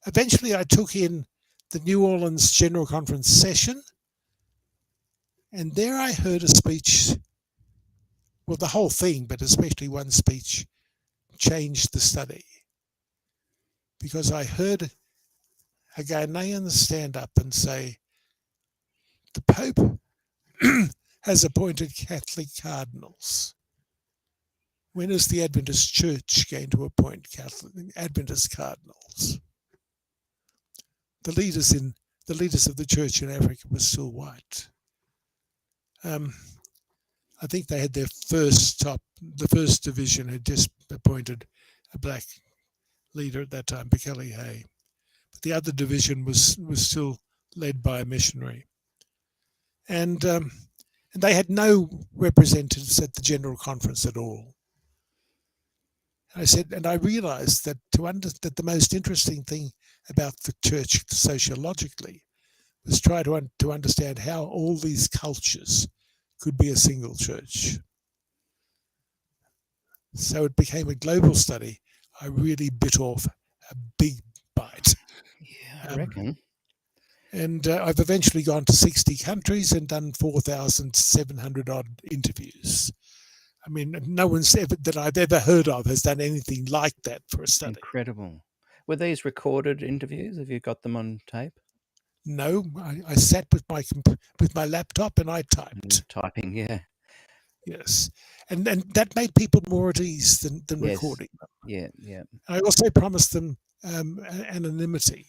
Speaker 2: eventually I took in the New Orleans General Conference session, and there I heard a speech. Well, the whole thing, but especially one speech, changed the study, because I heard a Ghanaian stand up and say, the Pope has appointed Catholic cardinals. When is the Adventist Church going to appoint Adventist cardinals? The leaders of the church in Africa were still white. I think they had the first division had just appointed a black leader at that time, Bekele Hay. But the other division was still led by a missionary. And they had no representatives at the General Conference at all. I said, and I realized that that the most interesting thing about the church sociologically was try to understand how all these cultures could be a single church. So it became a global study. I really bit off a big bite.
Speaker 1: Yeah, I reckon.
Speaker 2: And I've eventually gone to 60 countries and done 4,700 odd interviews. I mean, no one's that I've ever heard of has done anything like that for a study.
Speaker 1: Incredible. Were these recorded interviews? Have you got them on tape?
Speaker 2: No, I sat with my laptop and I typed.
Speaker 1: Typing, yeah.
Speaker 2: Yes, and that made people more at ease than
Speaker 1: Yes.
Speaker 2: recording them.
Speaker 1: Yeah, yeah.
Speaker 2: I also promised them anonymity, um,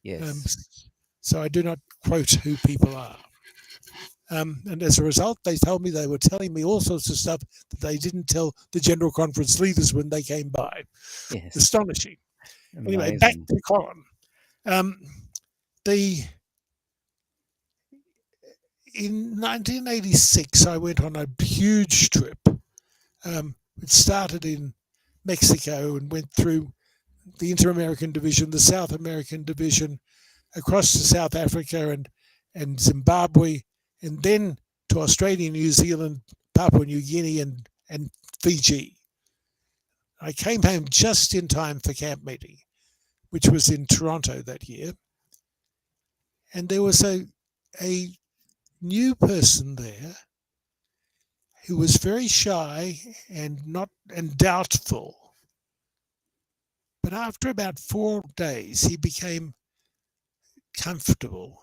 Speaker 1: Yes.
Speaker 2: so I do not quote who people are. And as a result, they told me they were telling me all sorts of stuff that they didn't tell the General Conference leaders when they came by.
Speaker 1: Yes.
Speaker 2: Astonishing. Anyway, back
Speaker 1: Amazing.
Speaker 2: to Colin. Um, the In 1986, I went on a huge trip. It started in Mexico and went through the Inter-American Division, the South American Division, across to South Africa and Zimbabwe, and then to Australia, New Zealand, Papua New Guinea, and Fiji. I came home just in time for camp meeting, which was in Toronto that year. And there was a new person there who was very shy and doubtful. But after about 4 days, he became comfortable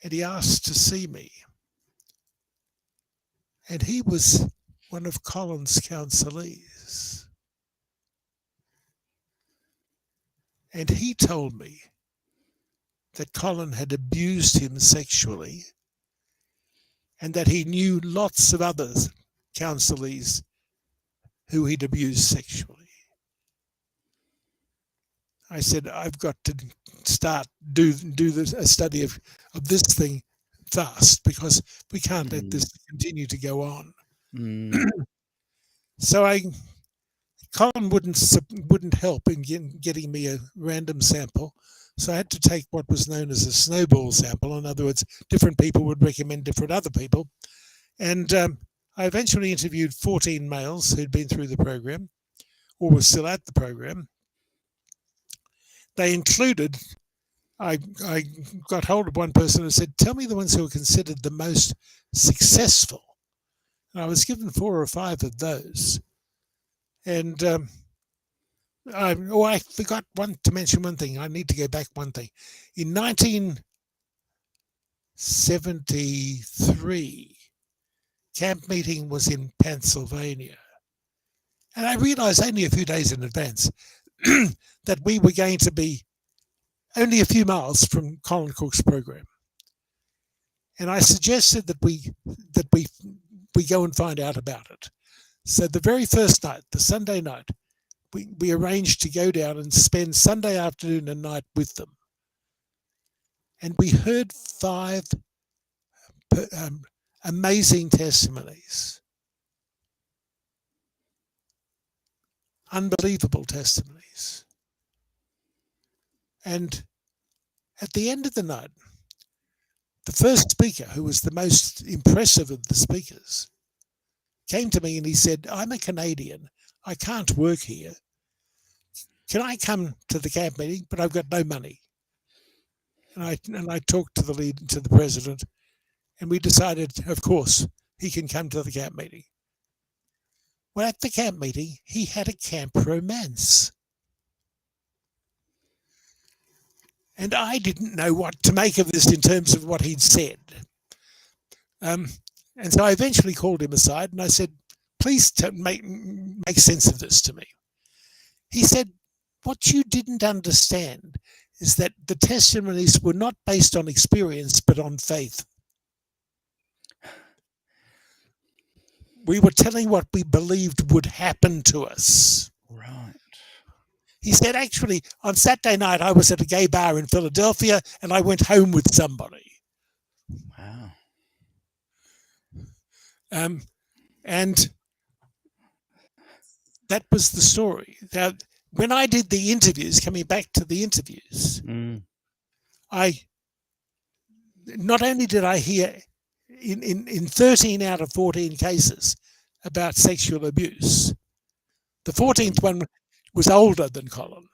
Speaker 2: and he asked to see me. And he was one of Colin's counselees. And he told me that Colin had abused him sexually and that he knew lots of other counselees who he'd abused sexually. I said, I've got to do a study of this thing fast because we can't let this continue to go on.
Speaker 1: Mm.
Speaker 2: So Colin wouldn't help in getting me a random sample. So I had to take what was known as a snowball sample. In other words, different people would recommend different other people. And I eventually interviewed 14 males who'd been through the program or were still at the program. They included, I got hold of one person and said, tell me the ones who were considered the most successful. And I was given 4 or 5 of those. And I forgot to mention one thing. I need to go back one thing. In 1973, camp meeting was in Pennsylvania. And I realized only a few days in advance that we were going to be only a few miles from Colin Cook's program. And I suggested that we go and find out about it. So the very first night, the Sunday night, we arranged to go down and spend Sunday afternoon and night with them. And we heard 5 amazing testimonies, unbelievable testimonies. And at the end of the night, the first speaker, who was the most impressive of the speakers, came to me and he said, I'm a Canadian. I can't work here. Can I come to the camp meeting? But I've got no money. And I talked to the president, and we decided, of course, he can come to the camp meeting. Well, at the camp meeting, he had a camp romance. And I didn't know what to make of this in terms of what he'd said. And so I eventually called him aside and I said, please make sense of this to me. He said, what you didn't understand is that the testimonies were not based on experience, but on faith. We were telling what we believed would happen to us.
Speaker 1: Right.
Speaker 2: He said, actually, on Saturday night, I was at a gay bar in Philadelphia and I went home with somebody.
Speaker 1: Wow.
Speaker 2: And that was the story. Now, when I did the interviews, coming back to the interviews, not only did I hear in 13 out of 14 cases about sexual abuse, the 14th one was older than Colin,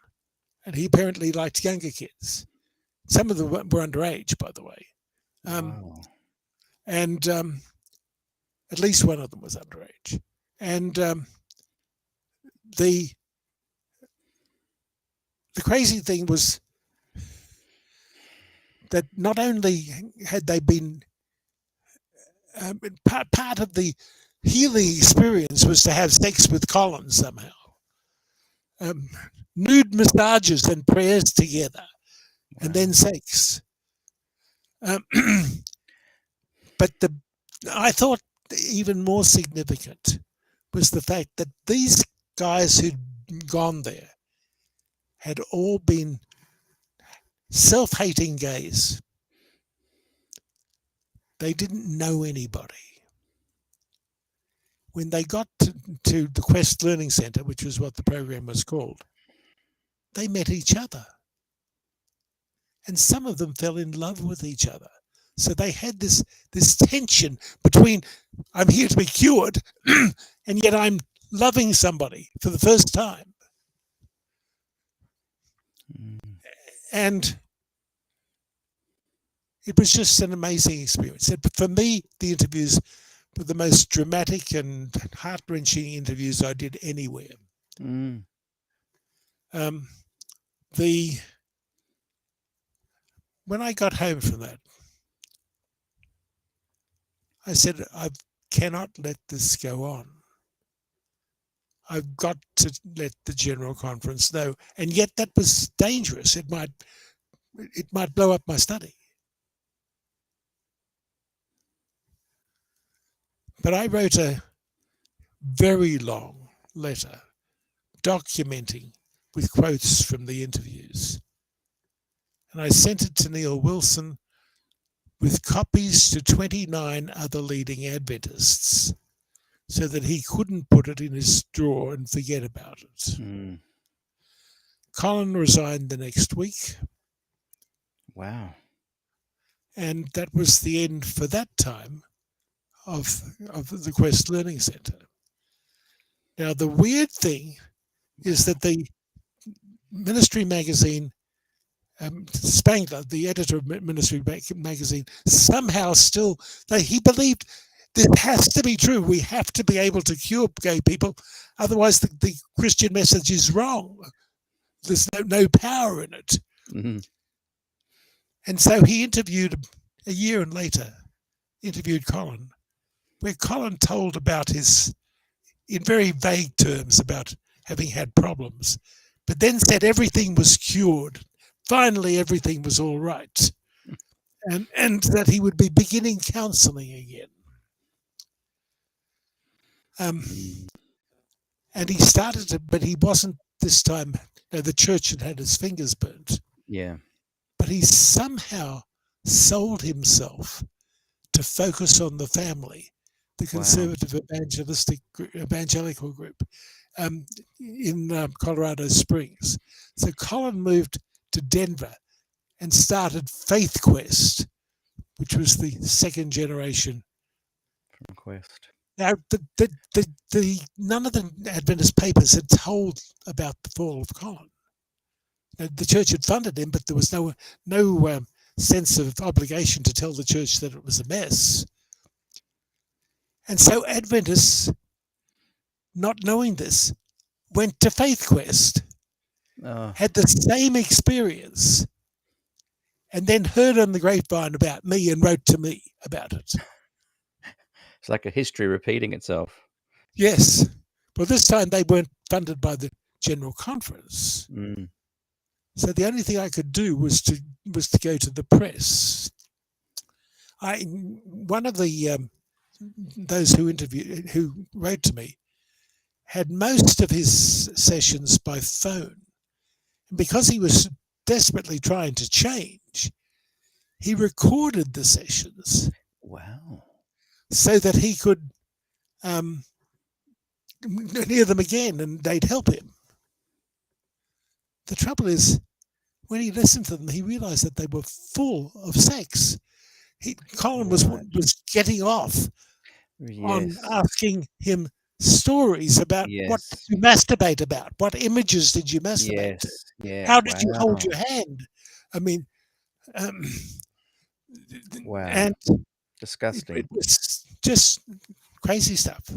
Speaker 2: and he apparently liked younger kids. Some of them were underage, by the way.
Speaker 1: Wow.
Speaker 2: And at least one of them was underage. And the crazy thing was that not only had they been part of the healing experience was to have sex with Colin somehow. Nude massages and prayers together, and then sex. But I thought even more significant was the fact that these guys who'd gone there had all been self-hating gays. They didn't know anybody. When they got to the Quest Learning Centre, which was what the program was called, they met each other. And some of them fell in love with each other. So they had this tension between, I'm here to be cured, and yet I'm loving somebody for the first time. And it was just an amazing experience. And for me, the interviews were the most dramatic and heart-wrenching interviews I did anywhere. When I got home from that, I said, I cannot let this go on. I've got to let the General Conference know. And yet that was dangerous. It might blow up my study. But I wrote a very long letter documenting with quotes from the interviews. And I sent it to Neil Wilson with copies to 29 other leading Adventists so that he couldn't put it in his drawer and forget about it. Colin resigned the next week.
Speaker 1: Wow.
Speaker 2: And that was the end for that time of the Quest Learning Centre. Now, the weird thing is that the Ministry magazine, Spangler, the editor of Ministry magazine, somehow still, he believed this has to be true. We have to be able to cure gay people. Otherwise, the Christian message is wrong. There's no power in it. And so he interviewed, a year later, interviewed Colin, where Colin told about in very vague terms, about having had problems, but then said everything was cured. Finally, everything was all right. And that he would be beginning counselling again. And he started it, but he wasn't this time. The church had had his fingers burnt.
Speaker 1: Yeah.
Speaker 2: But he somehow sold himself to focus on the family, the conservative evangelical group in Colorado Springs. So Colin moved to Denver and started Faith Quest, which was the second generation
Speaker 1: from Quest.
Speaker 2: Now, none of the Adventist papers had told about the fall of Colin. The church had funded him, but there was no sense of obligation to tell the church that it was a mess. And so Adventists, not knowing this, went to Faith Quest, had the same experience, and then heard on the grapevine about me and wrote to me about it.
Speaker 1: It's like a history repeating itself.
Speaker 2: Yes. Well, this time they weren't funded by the General Conference. So the only thing I could do was to go to the press. One of the those who wrote to me had most of his sessions by phone. And because he was desperately trying to change, he recorded the sessions.
Speaker 1: Wow.
Speaker 2: So that he could hear them again and they'd help him. The trouble is, when he listened to them, he realized that they were full of sex. Colin was getting off on asking him stories about what did you masturbate about? What images did you masturbate to?
Speaker 1: Yeah.
Speaker 2: How did you hold your hand? I mean,
Speaker 1: wow.
Speaker 2: And
Speaker 1: disgusting.
Speaker 2: It was just crazy stuff.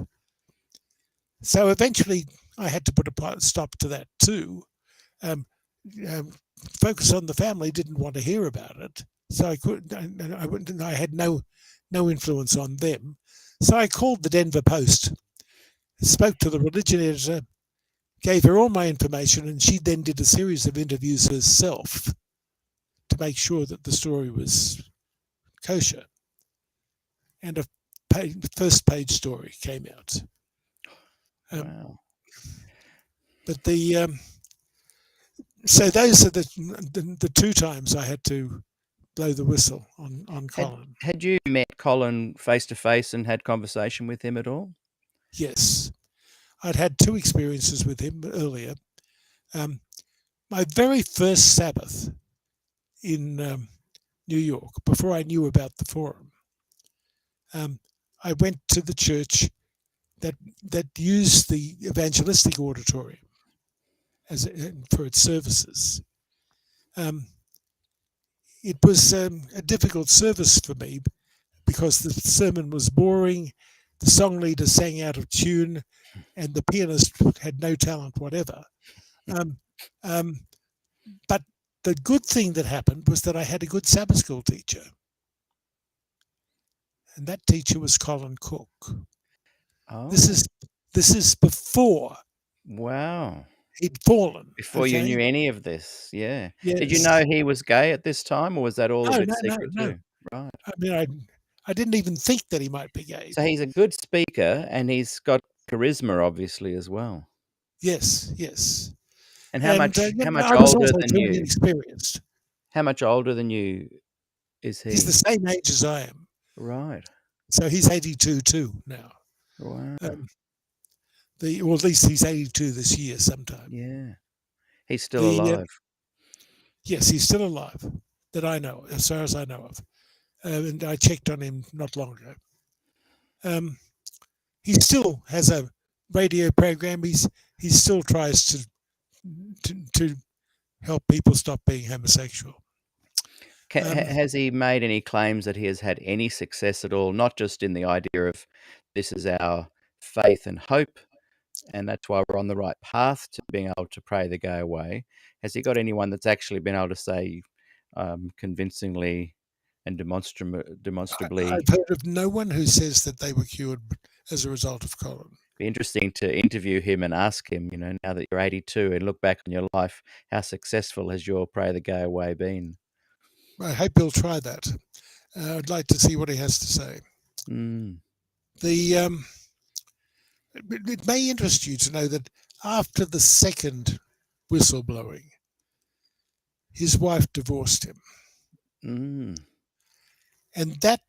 Speaker 2: So eventually I had to put a stop to that too. Focus on the Family didn't want to hear about it. So I had no influence on them. So I called the Denver Post, spoke to the religion editor, gave her all my information, and she then did a series of interviews herself to make sure that the story was kosher. And a first page story came out.
Speaker 1: Wow.
Speaker 2: But so those are the two times I had to blow the whistle on Colin.
Speaker 1: Had you met Colin face to face and had conversation with him at all?
Speaker 2: Yes, I'd had two experiences with him earlier. My very first Sabbath in New York, before I knew about the forum, I went to the church that used the evangelistic auditorium for its services. It was a difficult service for me because the sermon was boring, the song leader sang out of tune, and the pianist had no talent whatever. But the good thing that happened was that I had a good Sabbath school teacher. And that teacher was Colin Cook.
Speaker 1: Oh.
Speaker 2: This is before
Speaker 1: Wow.
Speaker 2: he'd fallen.
Speaker 1: Before you knew any of this, yeah.
Speaker 2: Yes.
Speaker 1: Did you know he was gay at this time, or was that all a bit secret
Speaker 2: No.
Speaker 1: too? Right.
Speaker 2: I mean, I didn't even think that he might be gay.
Speaker 1: So he's a good speaker, and he's got charisma, obviously, as well.
Speaker 2: Yes.
Speaker 1: And
Speaker 2: I was
Speaker 1: older
Speaker 2: also
Speaker 1: than
Speaker 2: very
Speaker 1: you?
Speaker 2: inexperienced.
Speaker 1: How much older than you is he?
Speaker 2: He's the same age as I am.
Speaker 1: Right.
Speaker 2: So he's 82 too now.
Speaker 1: Wow.
Speaker 2: Or at least he's 82 this year sometime.
Speaker 1: Yeah. He's still alive.
Speaker 2: Yes, he's still alive, that I know, as far as I know of. And I checked on him not long ago. He still has a radio program. He still tries to help people stop being homosexual.
Speaker 1: Has he made any claims that he has had any success at all, not just in the idea of this is our faith and hope, and that's why we're on the right path to being able to pray the gay away? Has he got anyone that's actually been able to say convincingly and demonstrably?
Speaker 2: I've heard of no one who says that they were cured as a result of Colin.
Speaker 1: Be interesting to interview him and ask him, now that you're 82 and look back on your life, how successful has your pray the gay away been?
Speaker 2: I hope he'll try that. I'd like to see what he has to say. It may interest you to know that after the second whistleblowing, his wife divorced him. And that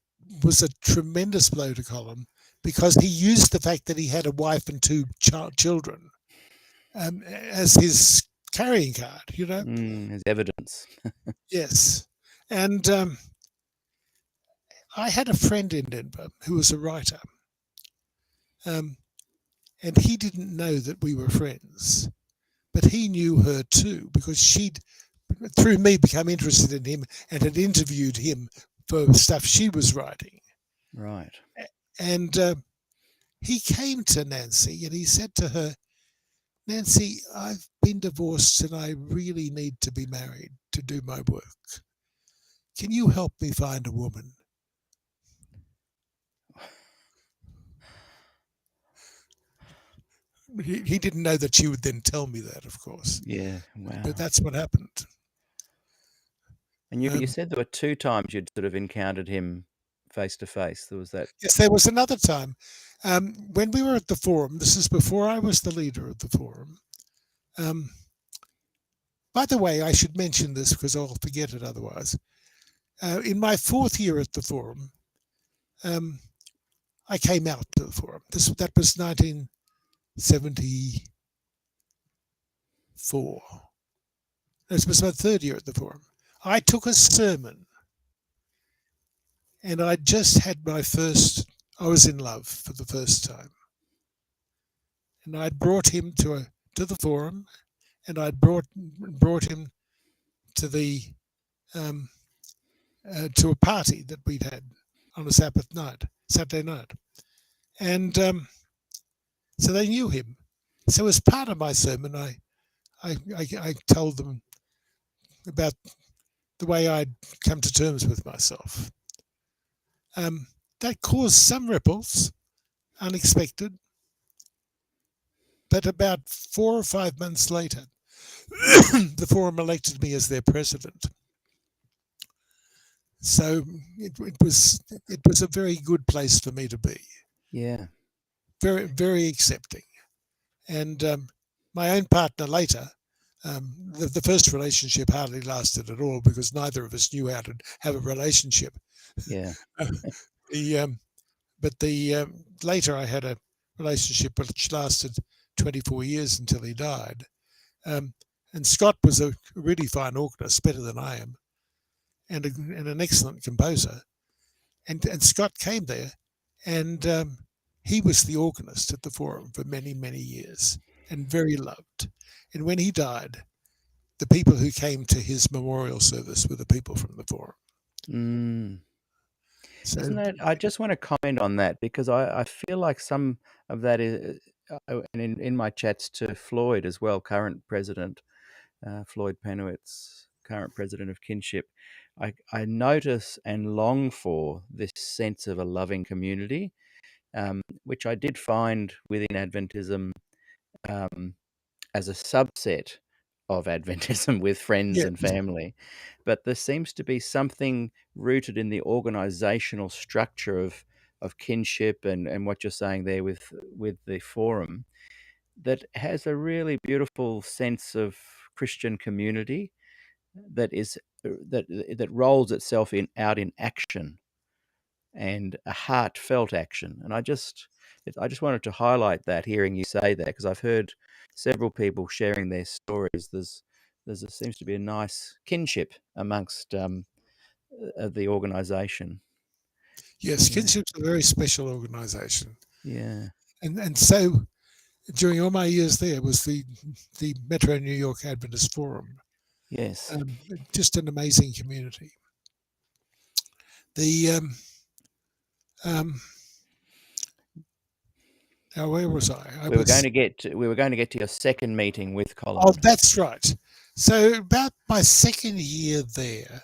Speaker 2: was a tremendous blow to Colin, because he used the fact that he had a wife and two children as his carrying card,
Speaker 1: As evidence.
Speaker 2: Yes. And I had a friend in Denver who was a writer. And he didn't know that we were friends, but he knew her too, because she'd, through me, become interested in him and had interviewed him for stuff she was writing.
Speaker 1: Right.
Speaker 2: And he came to Nancy and he said to her, "Nancy, I've been divorced and I really need to be married to do my work. Can you help me find a woman?" He didn't know that she would then tell me that, of course.
Speaker 1: Yeah, wow.
Speaker 2: But that's what happened.
Speaker 1: And you said there were two times you'd sort of encountered him face to face. There was that.
Speaker 2: Yes, there was another time when we were at the forum. This is before I was the leader of the forum. By the way, I should mention this because I'll forget it otherwise. In my fourth year at the forum, I came out to the forum. That was 1974. This was my third year at the forum. I took a sermon, and I just had I was in love for the first time. And I'd brought him to the forum, and I'd brought him to the to a party that we'd had on a Saturday night. And so they knew him. So as part of my sermon, I told them about the way I'd come to terms with myself. That caused some ripples, unexpected, but about 4 or 5 months later, the Forum elected me as their president. So it was a very good place for me to be.
Speaker 1: Yeah.
Speaker 2: Very, very accepting. And my own partner later, the first relationship hardly lasted at all because neither of us knew how to have a relationship.
Speaker 1: Yeah.
Speaker 2: But later I had a relationship which lasted 24 years until he died. And Scott was a really fine organist, better than I am, and an excellent composer. And Scott came there, and he was the organist at the Forum for many, many years, and very loved. And when he died, the people who came to his memorial service were the people from the Forum.
Speaker 1: Mm.
Speaker 2: So,
Speaker 1: Isn't that? I just want to comment on that because I feel like some of that is, and in my chats to Floyd as well, current president, Floyd Penowitz, current president of Kinship, I notice and long for this sense of a loving community, which I did find within Adventism um, as a subset of Adventism with friends
Speaker 2: yeah,
Speaker 1: and family. But there seems to be something rooted in the organizational structure of kinship and what you're saying there with the forum that has a really beautiful sense of Christian community that is that rolls itself out in action and a heartfelt action. And I just wanted to highlight that, hearing you say that, because I've heard several people sharing their stories. There seems to be a nice kinship amongst the organisation.
Speaker 2: yes,
Speaker 1: Yeah,
Speaker 2: Kinship's a very special organisation,
Speaker 1: yeah,
Speaker 2: and so during all my years there was the Metro New York Adventist Forum,
Speaker 1: yes.
Speaker 2: just an amazing community. The now where was I? I
Speaker 1: We were going
Speaker 2: was
Speaker 1: to get to your second meeting with
Speaker 2: Oh,
Speaker 1: Colin.
Speaker 2: that's right. So about my second year there,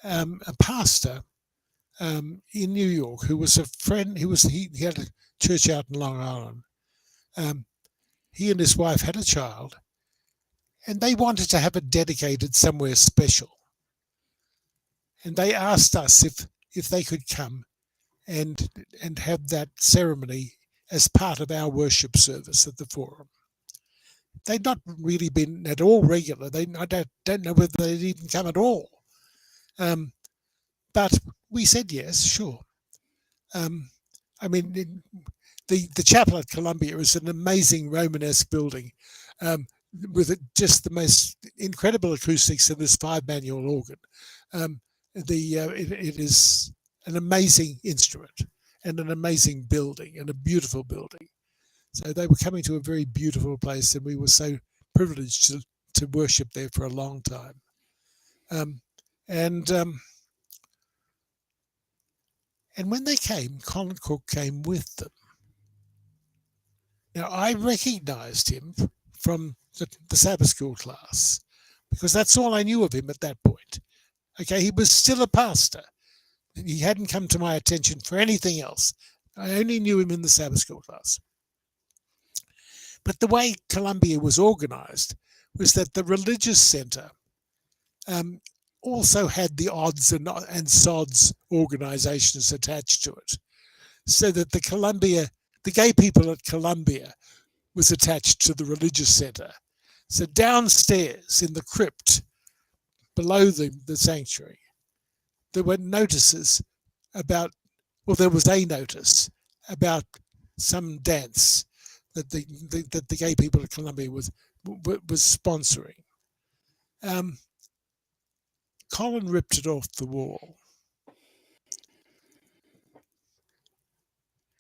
Speaker 2: a pastor in New York who was a friend, he had a church out in Long Island. He and his wife had a child, and they wanted to have it dedicated somewhere special. And they asked us if they could come and have that ceremony as part of our worship service at the Forum. They'd not really been at all regular. I don't know whether they'd even come at all. But we said yes, sure. I mean, the chapel at Columbia is an amazing Romanesque building with just the most incredible acoustics and this 5-manual organ. It is an amazing instrument and an amazing building and a beautiful building. So they were coming to a very beautiful place, and we were so privileged to worship there for a long time. And when they came, Colin Cook came with them. Now, I recognized him from the Sabbath school class because that's all I knew of him at that point. Okay, he was still a pastor. He hadn't come to my attention for anything else. I only knew him in the Sabbath school class. But the way Columbia was organized was that the religious center also had the odds and sods organizations attached to it. So that the gay people at Columbia was attached to the religious center. So downstairs in the crypt, below the sanctuary, there were notices about, well, there was a notice about some dance that the gay people at Columbia was sponsoring. Colin ripped it off the wall.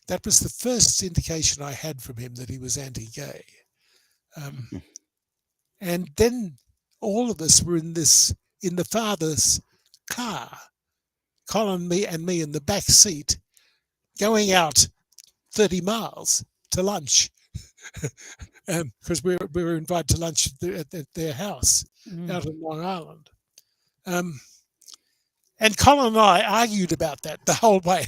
Speaker 2: That was the first indication I had from him that he was anti-gay. And then all of us were in the father's car, Colin, me in the back seat, going out 30 miles to lunch because we were invited to lunch at their house out in Long Island. Um, and Colin and I argued about that the whole way,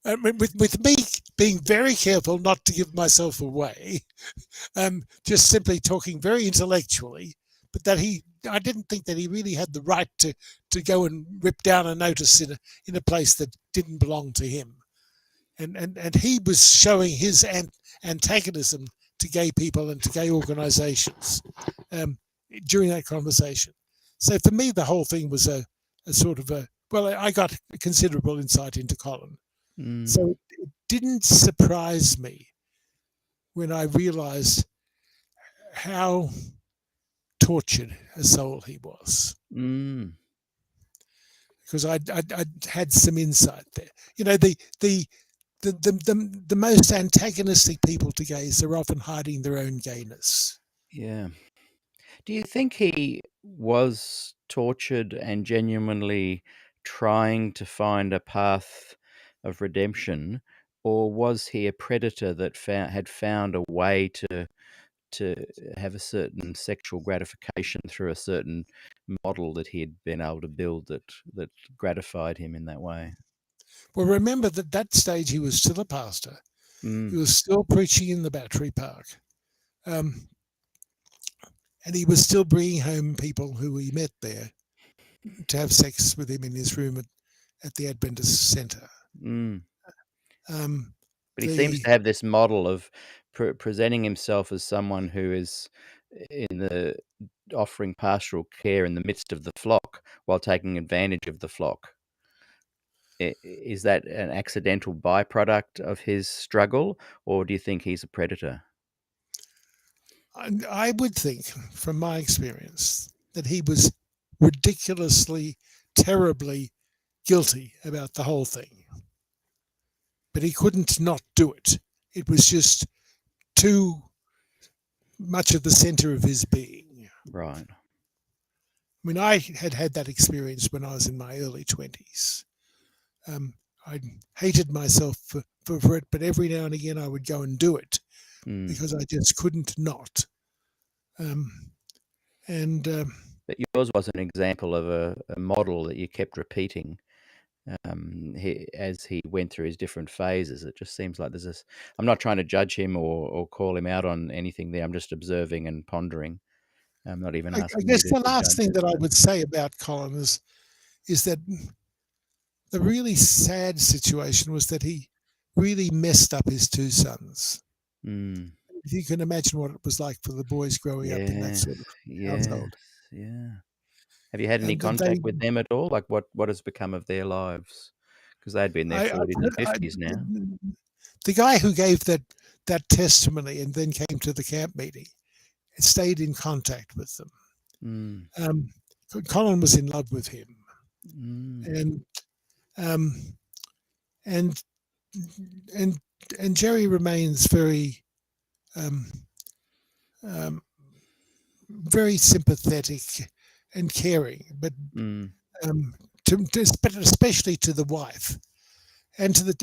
Speaker 2: with me being very careful not to give myself away, just simply talking very intellectually, but that I didn't think that he really had the right to go and rip down a notice in a place that didn't belong to him. And he was showing his antagonism to gay people and to gay organizations during that conversation. So for me, the whole thing was a sort of I got a considerable insight into Colin.
Speaker 1: Mm.
Speaker 2: So it didn't surprise me when I realized how tortured a soul he was.
Speaker 1: Mm.
Speaker 2: Because I'd had some insight there. You know, the most antagonistic people to gays are often hiding their own gayness.
Speaker 1: Yeah. Do you think he was tortured and genuinely trying to find a path of redemption, or was he a predator that had found a way to have a certain sexual gratification through a certain model that he had been able to build that gratified him in that way?
Speaker 2: Well, remember that that stage he was still a pastor. He
Speaker 1: Mm.
Speaker 2: was still preaching in the Battery Park. And he was still bringing home people who he met there to have sex with him in his room at the Adventist Center.
Speaker 1: Mm.
Speaker 2: Um,
Speaker 1: But he seems
Speaker 2: the
Speaker 1: to have this model of presenting himself as someone who is in the offering pastoral care in the midst of the flock while taking advantage of the flock. Is that an accidental byproduct of his struggle, or do you think he's a predator?
Speaker 2: I would think, from my experience, that he was ridiculously, terribly guilty about the whole thing. But he couldn't not do it. It was just too much of the center of his being.
Speaker 1: Right.
Speaker 2: I mean, I had had that experience when I was in my early 20s. I hated myself for it, but every now and again I would go and do it
Speaker 1: Mm.
Speaker 2: because I just couldn't not.
Speaker 1: But yours was an example of a model that you kept repeating as he went through his different phases. It just seems like there's this. I'm not trying to judge him or call him out on anything there. I'm just observing and pondering. I'm not even
Speaker 2: I
Speaker 1: asking you
Speaker 2: guess the
Speaker 1: to
Speaker 2: last
Speaker 1: judge
Speaker 2: thing
Speaker 1: it.
Speaker 2: that I
Speaker 1: But,
Speaker 2: would say about Colin is that the really sad situation was that he really messed up his two sons.
Speaker 1: mm,
Speaker 2: You can imagine what it was like for the boys growing up in that
Speaker 1: yes,
Speaker 2: sort of
Speaker 1: yes,
Speaker 2: household.
Speaker 1: yeah. Have you had any
Speaker 2: And they,
Speaker 1: contact with them at all? Like, what has become of their lives? Because they'd been in their 40s and 50s now.
Speaker 2: the guy who gave that testimony and then came to the camp meeting stayed in contact with them.
Speaker 1: Mm,
Speaker 2: Um, Colin was in love with him,
Speaker 1: mm,
Speaker 2: and um, and and and Jerry remains um, um, very sympathetic and caring, but
Speaker 1: mm,
Speaker 2: um, but especially to the wife and to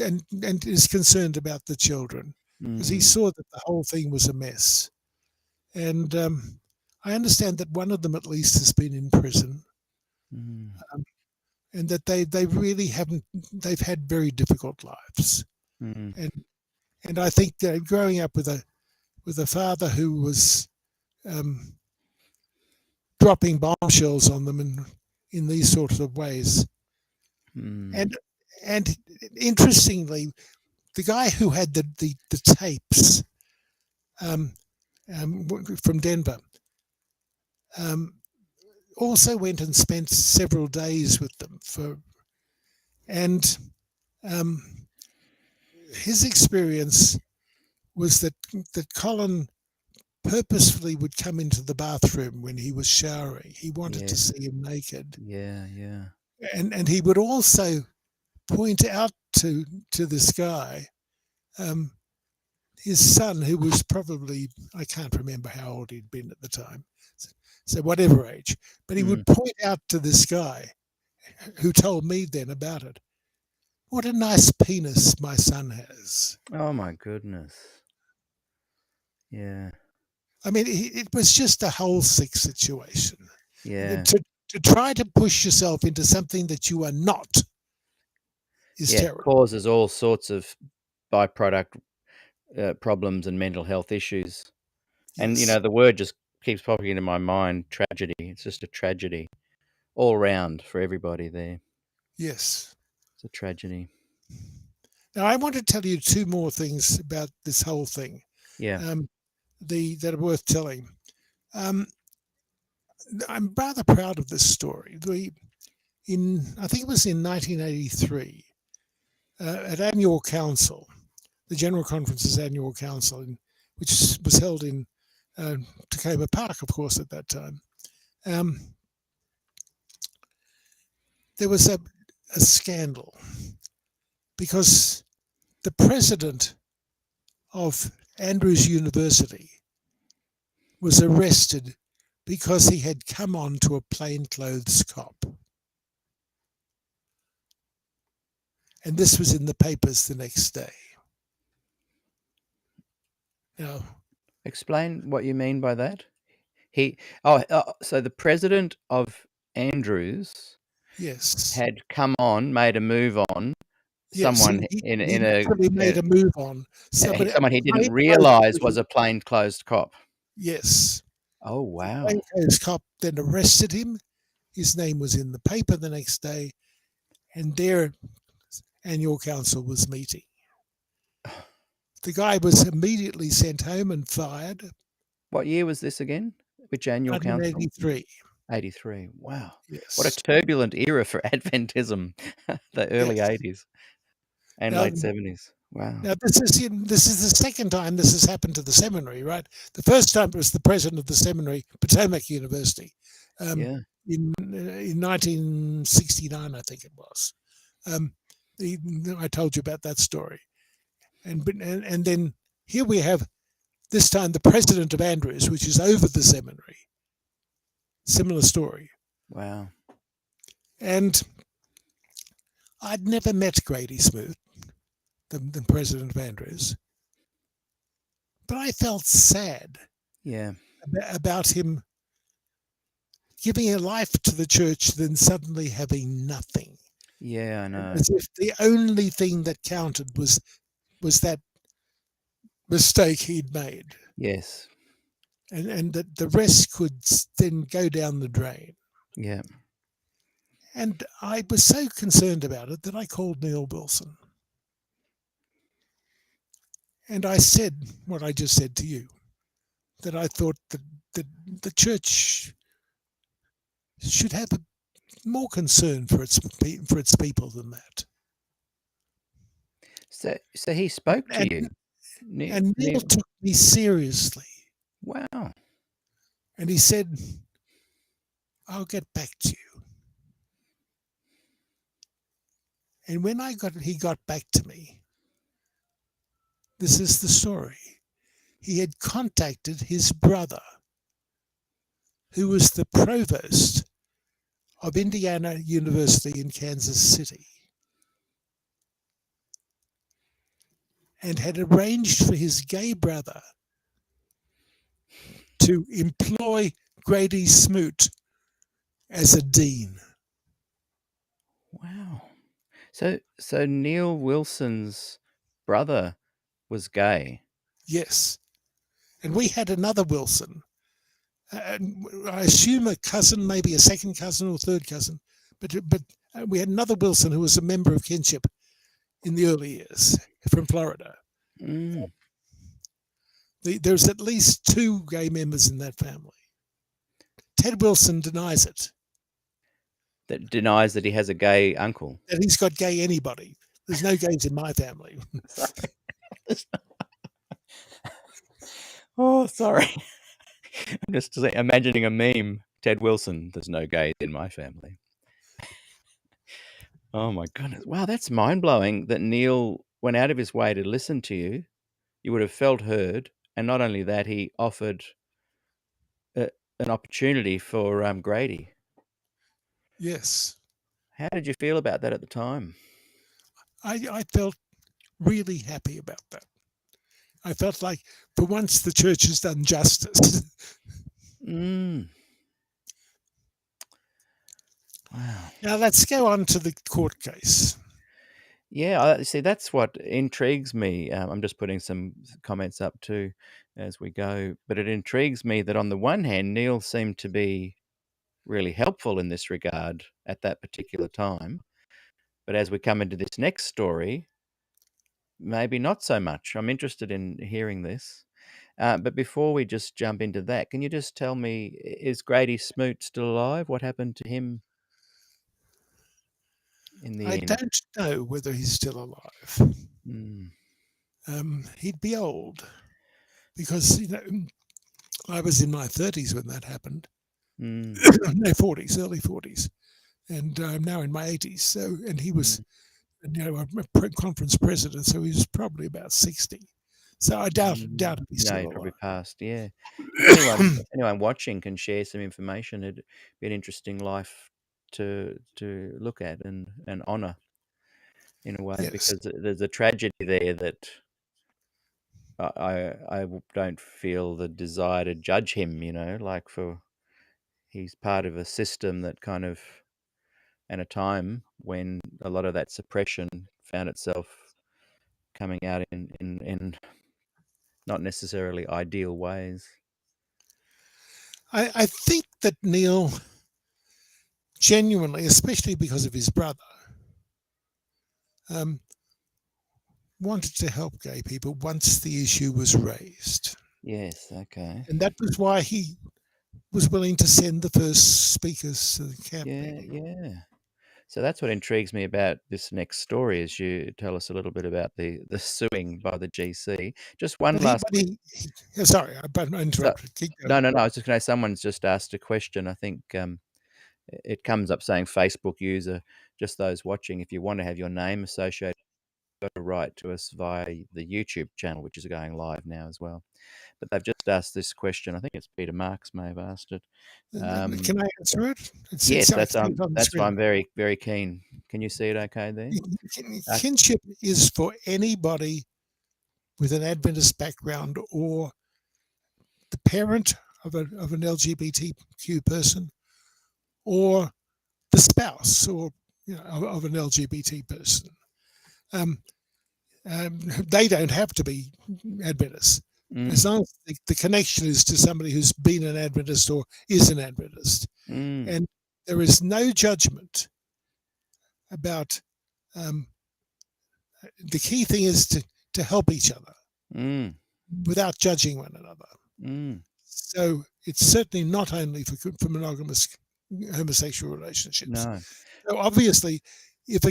Speaker 2: and is concerned about the children because he
Speaker 1: mm,
Speaker 2: saw that the whole thing was a mess. And I understand that one of them at least has been in prison,
Speaker 1: mm,
Speaker 2: and that they really haven't. They've had very difficult lives,
Speaker 1: mm,
Speaker 2: and I think that growing up with a father who was um, dropping bombshells on them in these sorts of ways,
Speaker 1: mm,
Speaker 2: and and interestingly, the guy who had the tapes um, from Denver um, also went and spent several days with them and um, his experience was that Colin purposefully would come into the bathroom when he was showering. He wanted to
Speaker 1: yes,
Speaker 2: see him naked,
Speaker 1: yeah, yeah.
Speaker 2: and he would also point out to this guy um, his son, who was probably, I can't remember how old he'd been at the time, so whatever age, but he
Speaker 1: Mm.
Speaker 2: would point out to this guy who told me then about it, what a nice penis my son has.
Speaker 1: Oh my goodness. Yeah,
Speaker 2: I mean, it was just a whole sick situation.
Speaker 1: yeah.
Speaker 2: To try to push yourself into something that you are not is
Speaker 1: Yeah,
Speaker 2: terrible.
Speaker 1: causes all sorts of byproduct problems and mental health issues. And,
Speaker 2: Yes,
Speaker 1: the word just keeps popping into my mind, tragedy. It's just a tragedy all round for everybody there.
Speaker 2: yes.
Speaker 1: It's a tragedy.
Speaker 2: Now, I want to tell you two more things about this whole thing
Speaker 1: Yeah.
Speaker 2: um, that are worth telling. Um, I'm rather proud of this story. I think it was in 1983, at annual council, the General Conference's annual council, which was held in Tacoma Park, of course, at that time. Um, there was a scandal because the president of Andrews University was arrested because he had come on to a plainclothes cop. And this was in the papers the next day. Now,
Speaker 1: Explain what you mean by that. So the president of Andrews
Speaker 2: yes,
Speaker 1: had come on, made a move on
Speaker 2: yes,
Speaker 1: someone
Speaker 2: he literally made a move on somebody, a
Speaker 1: someone he didn't
Speaker 2: plainclothes
Speaker 1: realize was
Speaker 2: official.
Speaker 1: a plainclothes cop.
Speaker 2: Yes,
Speaker 1: Oh,
Speaker 2: the
Speaker 1: wow.
Speaker 2: plainclothes cop then arrested him. His name was in the paper the next day, and their annual council was meeting. The guy was immediately sent home and fired.
Speaker 1: What year was this again? Which annual council?
Speaker 2: 1983.
Speaker 1: 83. Wow. What a
Speaker 2: Yes,
Speaker 1: turbulent era for Adventism, the early
Speaker 2: yes.
Speaker 1: 80s and
Speaker 2: Now,
Speaker 1: late 70s. Wow.
Speaker 2: now this is the second time this has happened to the seminary, right? The first time it was the president of the seminary, Potomac University, um,
Speaker 1: Yeah.
Speaker 2: in 1969, I think it was. Um, I told you about that story, and then here we have this time the president of Andrews, which is over the seminary. Similar story,
Speaker 1: Wow.
Speaker 2: and I'd never met Grady Smoot, the president of Andrews, but I felt sad
Speaker 1: Yeah.
Speaker 2: about him giving a life to the church, then suddenly having nothing,
Speaker 1: Yeah, I know.
Speaker 2: as if the only thing that counted was that mistake he'd made,
Speaker 1: Yes.
Speaker 2: and that the rest could then go down the drain.
Speaker 1: Yeah.
Speaker 2: And I was so concerned about it that I called Neil Wilson, and I said what I just said to you, that I thought that the church should have more concern for its people than that.
Speaker 1: So he spoke to
Speaker 2: And
Speaker 1: you. Neil,
Speaker 2: and Neil
Speaker 1: Neil.
Speaker 2: took me seriously,
Speaker 1: Wow.
Speaker 2: and he said, "I'll get back to you." And when he got back to me. This is the story. He had contacted his brother, who was the provost of Indiana University in Kansas City, and had arranged for his gay brother to employ Grady Smoot as a dean.
Speaker 1: Wow. So Neil Wilson's brother was gay.
Speaker 2: Yes. And we had another Wilson, I assume a cousin, maybe a second cousin or third cousin, but we had another Wilson who was a member of kinship in the early years from Florida.
Speaker 1: Mm.
Speaker 2: There's at least two gay members in that family. Ted Wilson denies it,
Speaker 1: That denies that he has a gay uncle.
Speaker 2: that he's got gay anybody. There's no gays in my family.
Speaker 1: Sorry. Oh, sorry. I'm just imagining a meme. Ted Wilson, there's no gays in my family. Oh my goodness. Wow, that's mind-blowing that Neil went out of his way to listen to you. You would have felt heard. And not only that, he offered an opportunity for Grady.
Speaker 2: Yes.
Speaker 1: How did you feel about that at the time?
Speaker 2: I felt really happy about that. I felt like for once the church has done justice.
Speaker 1: Mm. Wow.
Speaker 2: Now let's go on to the court case.
Speaker 1: Yeah, see, that's what intrigues me. I'm just putting some comments up too as we go, but it intrigues me that on the one hand, Neil seemed to be really helpful in this regard at that particular time, but as we come into this next story, maybe not so much. I'm interested in hearing this. But before we just jump into that, can you just tell me, is Grady Smoot still alive? What happened to him in
Speaker 2: I
Speaker 1: the end?
Speaker 2: don't know whether he's still alive.
Speaker 1: Mm,
Speaker 2: He'd be old because I was in my 30s when that happened.
Speaker 1: mm,
Speaker 2: No, 40s, early 40s, and I'm now in my 80s. So, and he was,
Speaker 1: mm,
Speaker 2: a conference president, so he was probably about 60. So I doubt if he's
Speaker 1: No,
Speaker 2: still
Speaker 1: he
Speaker 2: alive.
Speaker 1: probably passed. Yeah. If anyone watching can share some information, it'd be an interesting life to look at and honor in a way,
Speaker 2: Yes,
Speaker 1: because there's a tragedy there that don't feel the desire to judge him. Like he's part of a system that kind of, and a time when a lot of that suppression found itself coming out in not necessarily ideal ways.
Speaker 2: I think that Neil genuinely, especially because of his brother, um, wanted to help gay people once the issue was raised.
Speaker 1: Yes. Okay.
Speaker 2: And that was why he was willing to send the first speakers to the camp
Speaker 1: Yeah.
Speaker 2: meeting.
Speaker 1: Yeah. So that's what intrigues me about this next story, is you tell us a little bit about the suing by the GC. Just one
Speaker 2: But he,
Speaker 1: last
Speaker 2: but
Speaker 1: quick.
Speaker 2: sorry, I
Speaker 1: So,
Speaker 2: interrupted. Keep
Speaker 1: no,
Speaker 2: going.
Speaker 1: no, no. I was just going to say, someone's just asked a question. I think it comes up saying Facebook user. Just those watching, if you want to have your name associated, you've got to write to us via the YouTube channel, which is going live now as well. But they've just asked this question. I think it's Peter Marks may have asked it.
Speaker 2: Can I answer it?
Speaker 1: Yes,
Speaker 2: I see it on the
Speaker 1: that's why
Speaker 2: screen.
Speaker 1: I'm very, very keen. Can you see it okay there? Uh,
Speaker 2: Kinship is for anybody with an Adventist background or the parent of an LGBTQ person or the spouse or of an LGBT person. Um, they don't have to be Adventists. As
Speaker 1: mm,
Speaker 2: long as the connection is to somebody who's been an Adventist or is an Adventist.
Speaker 1: mm,
Speaker 2: And there is no judgment about the key thing is to help each other
Speaker 1: mm,
Speaker 2: without judging one another.
Speaker 1: mm.
Speaker 2: So it's certainly not only for monogamous homosexual relationships.
Speaker 1: No.
Speaker 2: So obviously, if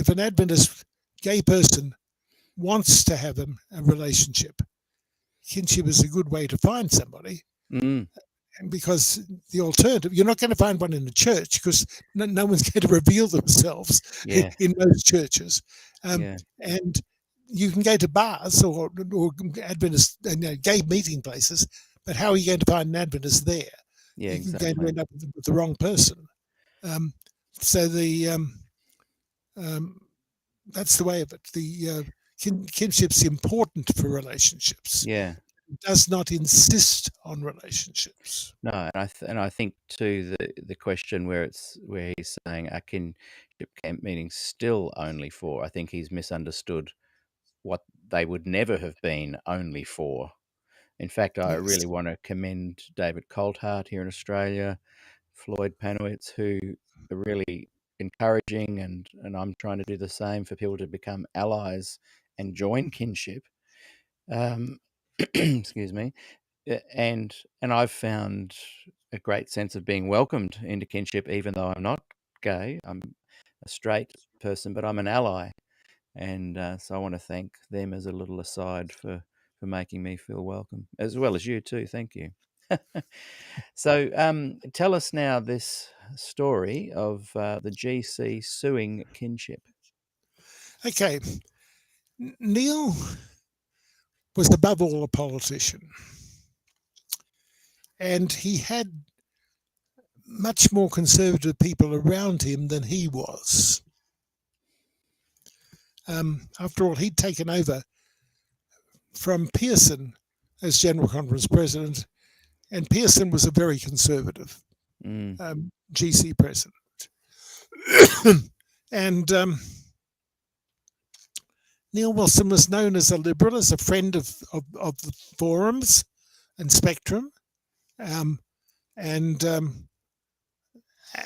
Speaker 2: an Adventist gay person wants to have a relationship, kinship is a good way to find somebody.
Speaker 1: Mm,
Speaker 2: And because the alternative, you're not going to find one in the church because no one's going to reveal themselves
Speaker 1: yeah.
Speaker 2: in most churches.
Speaker 1: Yeah.
Speaker 2: And you can go to bars or Adventist gay meeting places, but how are you going to find an Adventist there?
Speaker 1: Yeah.
Speaker 2: You're going to
Speaker 1: Exactly.
Speaker 2: end up with the wrong person. So that's the way of it. The kinship's important for relationships.
Speaker 1: Yeah.
Speaker 2: It does not insist on relationships.
Speaker 1: No, and I think too, the question where he's saying a kinship camp meeting still only for, I think he's misunderstood what they would never have been only for. In fact, I
Speaker 2: Yes.
Speaker 1: really want to commend David Colthart here in Australia, Floyd Panowitz, who are really encouraging, and I'm trying to do the same for people to become allies and join kinship. Excuse me. And I've found a great sense of being welcomed into kinship, even though I'm not gay. I'm a straight person, but I'm an ally, and so I want to thank them as a little aside for making me feel welcome, as well as you too. Thank you. So tell us now this story of the GC suing kinship.
Speaker 2: Okay. Neil was above all a politician, and he had much more conservative people around him than he was. After all, he'd taken over from Pearson as General Conference President, and Pearson was a very conservative
Speaker 1: Mm,
Speaker 2: GC president. And Neil Wilson was known as a liberal, as a friend of the forums and Spectrum, and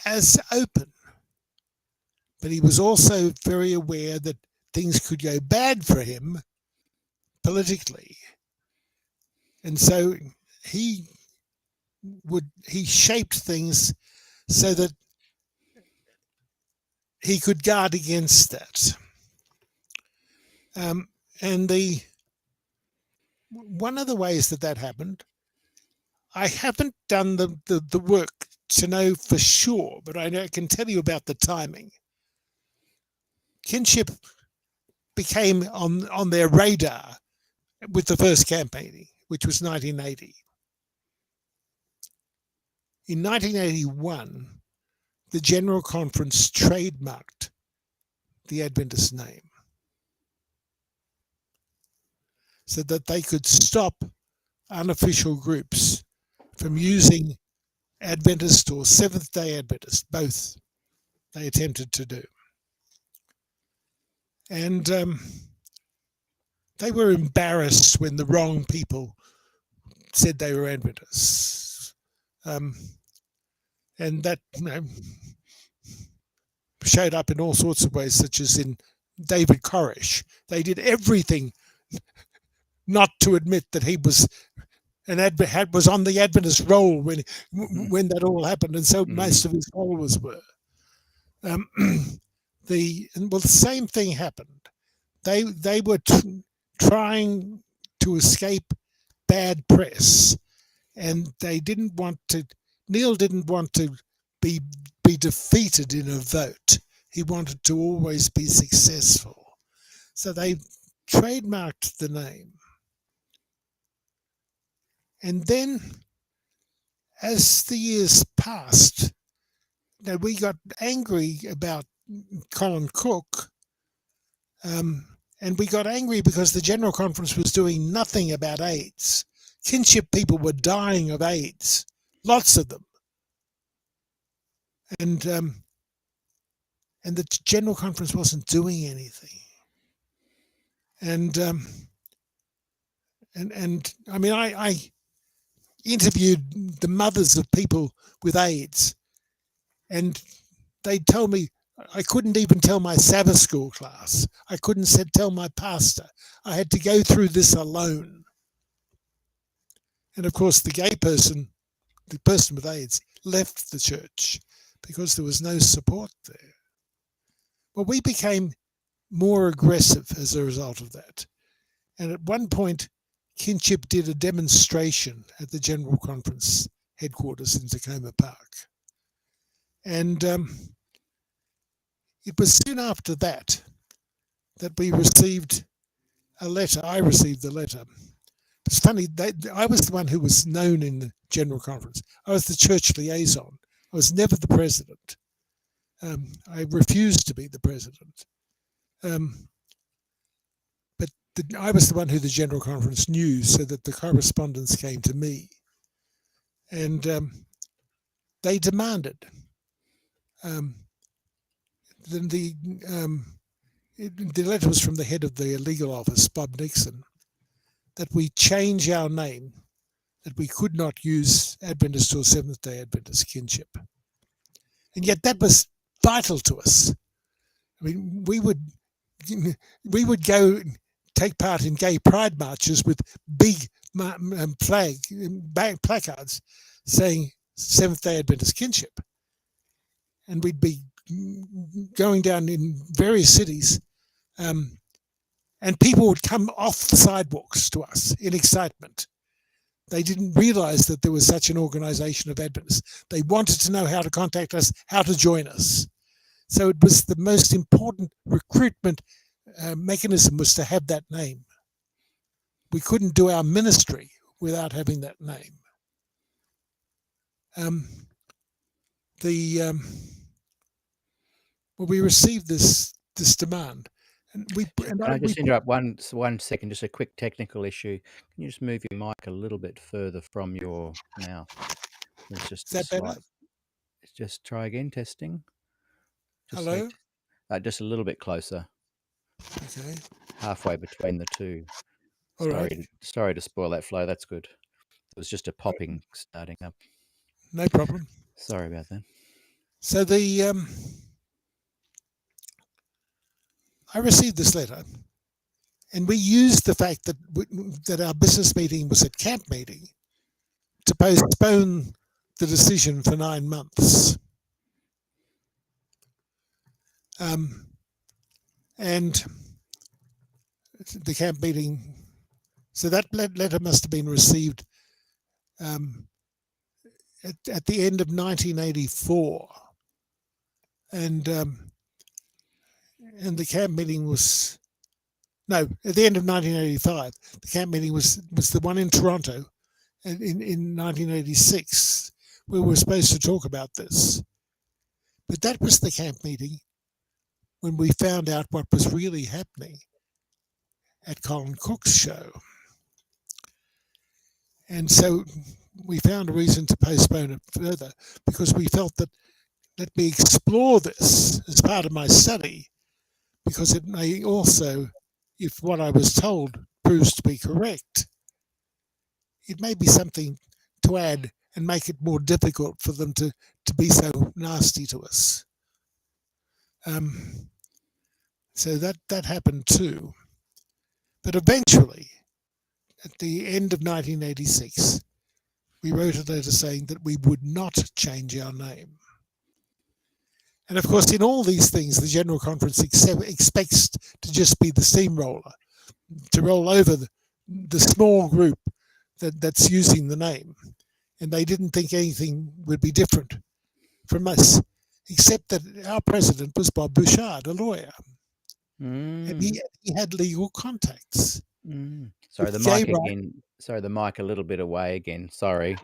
Speaker 2: as open. But he was also very aware that things could go bad for him politically. And so he shaped things so that he could guard against that. And one of the ways that happened, I haven't done the work to know for sure, but I can tell you about the timing. Kinship became on their radar with the first campaigning, which was 1980. In 1981, the General Conference trademarked the Adventist name so that they could stop unofficial groups from using Adventist or Seventh-day Adventist, both they attempted to do. And they were embarrassed when the wrong people said they were Adventists. And that showed up in all sorts of ways, such as in David Koresh. They did everything not to admit that he was was on the Adventist roll when that all happened, and so most of his followers were. The same thing happened. They were trying to escape bad press, and they didn't want to. Neil didn't want to be defeated in a vote. He wanted to always be successful, so they trademarked the name. And then, as the years passed, we got angry about Colin Cook, and we got angry because the General Conference was doing nothing about AIDS. Kinship people were dying of AIDS, lots of them. And the General Conference wasn't doing anything. And I mean, I interviewed the mothers of people with AIDS, and they told me I couldn't even tell my Sabbath school class. I couldn't tell my pastor. I had to go through this alone. And of course, the person with AIDS, left the church because there was no support there. Well, we became more aggressive as a result of that. And at one point, Kinship did a demonstration at the General Conference headquarters in Tacoma Park. And it was soon after that we received a letter. I received the letter. It's funny, I was the one who was known in the General Conference. I was the church liaison. I was never the president. I refused to be the president. But I was the one who the General Conference knew, so that the correspondence came to me. And they demanded the letter was from the head of the legal office, Bob Nixon, that we change our name, that we could not use Adventist or Seventh-day Adventist Kinship. And yet that was vital to us. I mean, we would go take part in gay pride marches with big placards saying Seventh-day Adventist Kinship. And we'd be going down in various cities, and people would come off the sidewalks to us in excitement. They didn't realize that there was such an organization of Adventists. They wanted to know how to contact us, how to join us. So it was the most important recruitment mechanism, was to have that name. We couldn't do our ministry without having that name. We received this demand.
Speaker 1: Can I just interrupt one second? Just a quick technical issue. Can you just move your mic a little bit further from your mouth? It's just
Speaker 2: Is that better?
Speaker 1: Just try again. Testing. Just say,
Speaker 2: Hello?
Speaker 1: just a little bit closer,
Speaker 2: Okay.
Speaker 1: halfway between the two.
Speaker 2: All right.
Speaker 1: Sorry to spoil that flow. That's good. It was just a popping starting up.
Speaker 2: No problem.
Speaker 1: Sorry about that.
Speaker 2: So I received this letter, and we used the fact that our business meeting was at camp meeting to postpone the decision for 9 months. And the camp meeting, so that letter must have been received at the end of 1984, and the camp meeting was at the end of 1985. The camp meeting was the one in Toronto, in 1986, where we were supposed to talk about this. But that was the camp meeting when we found out what was really happening at Colin Cook's show. And so we found a reason to postpone it further, because we felt that, let me explore this as part of my study, because it may also, if what I was told proves to be correct, it may be something to add and make it more difficult for them to be so nasty to us. So that happened too. But eventually, at the end of 1986, we wrote a letter saying that we would not change our name. And of course, in all these things, the General Conference expects to just be the steamroller, to roll over the small group that's using the name. And they didn't think anything would be different from us, except that our president was Bob Bouchard, a lawyer. And he had legal contacts.
Speaker 1: Sorry, the mic again. Sorry, the mic a little bit away again. Sorry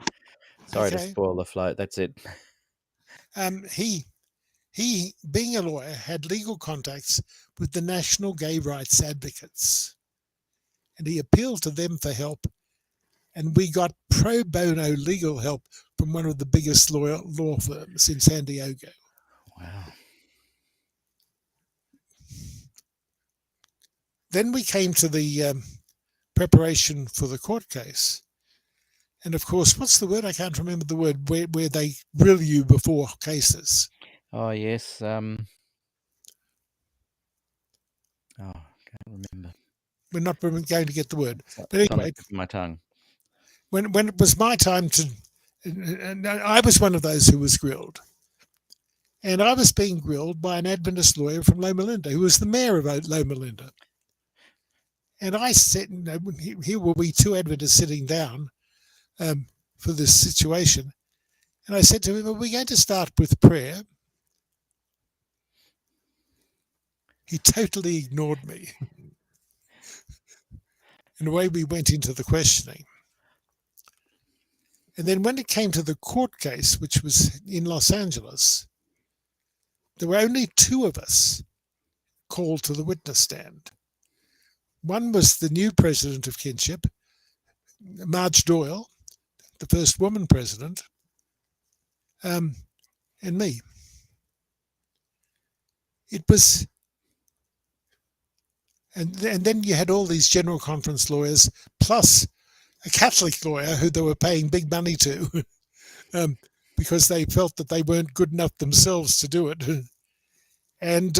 Speaker 1: to spoil the flow. That's it.
Speaker 2: He, being a lawyer, had legal contacts with the National Gay Rights Advocates, and he appealed to them for help, and we got pro bono legal help from one of the biggest law firms in San Diego.
Speaker 1: Wow.
Speaker 2: Then we came to the preparation for the court case. And of course, what's the word? I can't remember the word, where they grill you before cases.
Speaker 1: Oh, yes. Oh, can't remember.
Speaker 2: We're not going to get the word. But
Speaker 1: It's
Speaker 2: anyway,
Speaker 1: on the tip of my tongue.
Speaker 2: When it was my time and I was one of those who was grilled. And I was being grilled by an Adventist lawyer from Loma Linda, who was the mayor of Loma Linda. And I said, here were we two Adventists sitting down for this situation. And I said to him, are we going to start with prayer? He totally ignored me. And away we went into the questioning. And then when it came to the court case, which was in Los Angeles, there were only two of us called to the witness stand. One was the new president of Kinship, Marge Doyle, the first woman president, and me. It was, and then you had all these General Conference lawyers, plus a Catholic lawyer who they were paying big money to, because they felt that they weren't good enough themselves to do it. And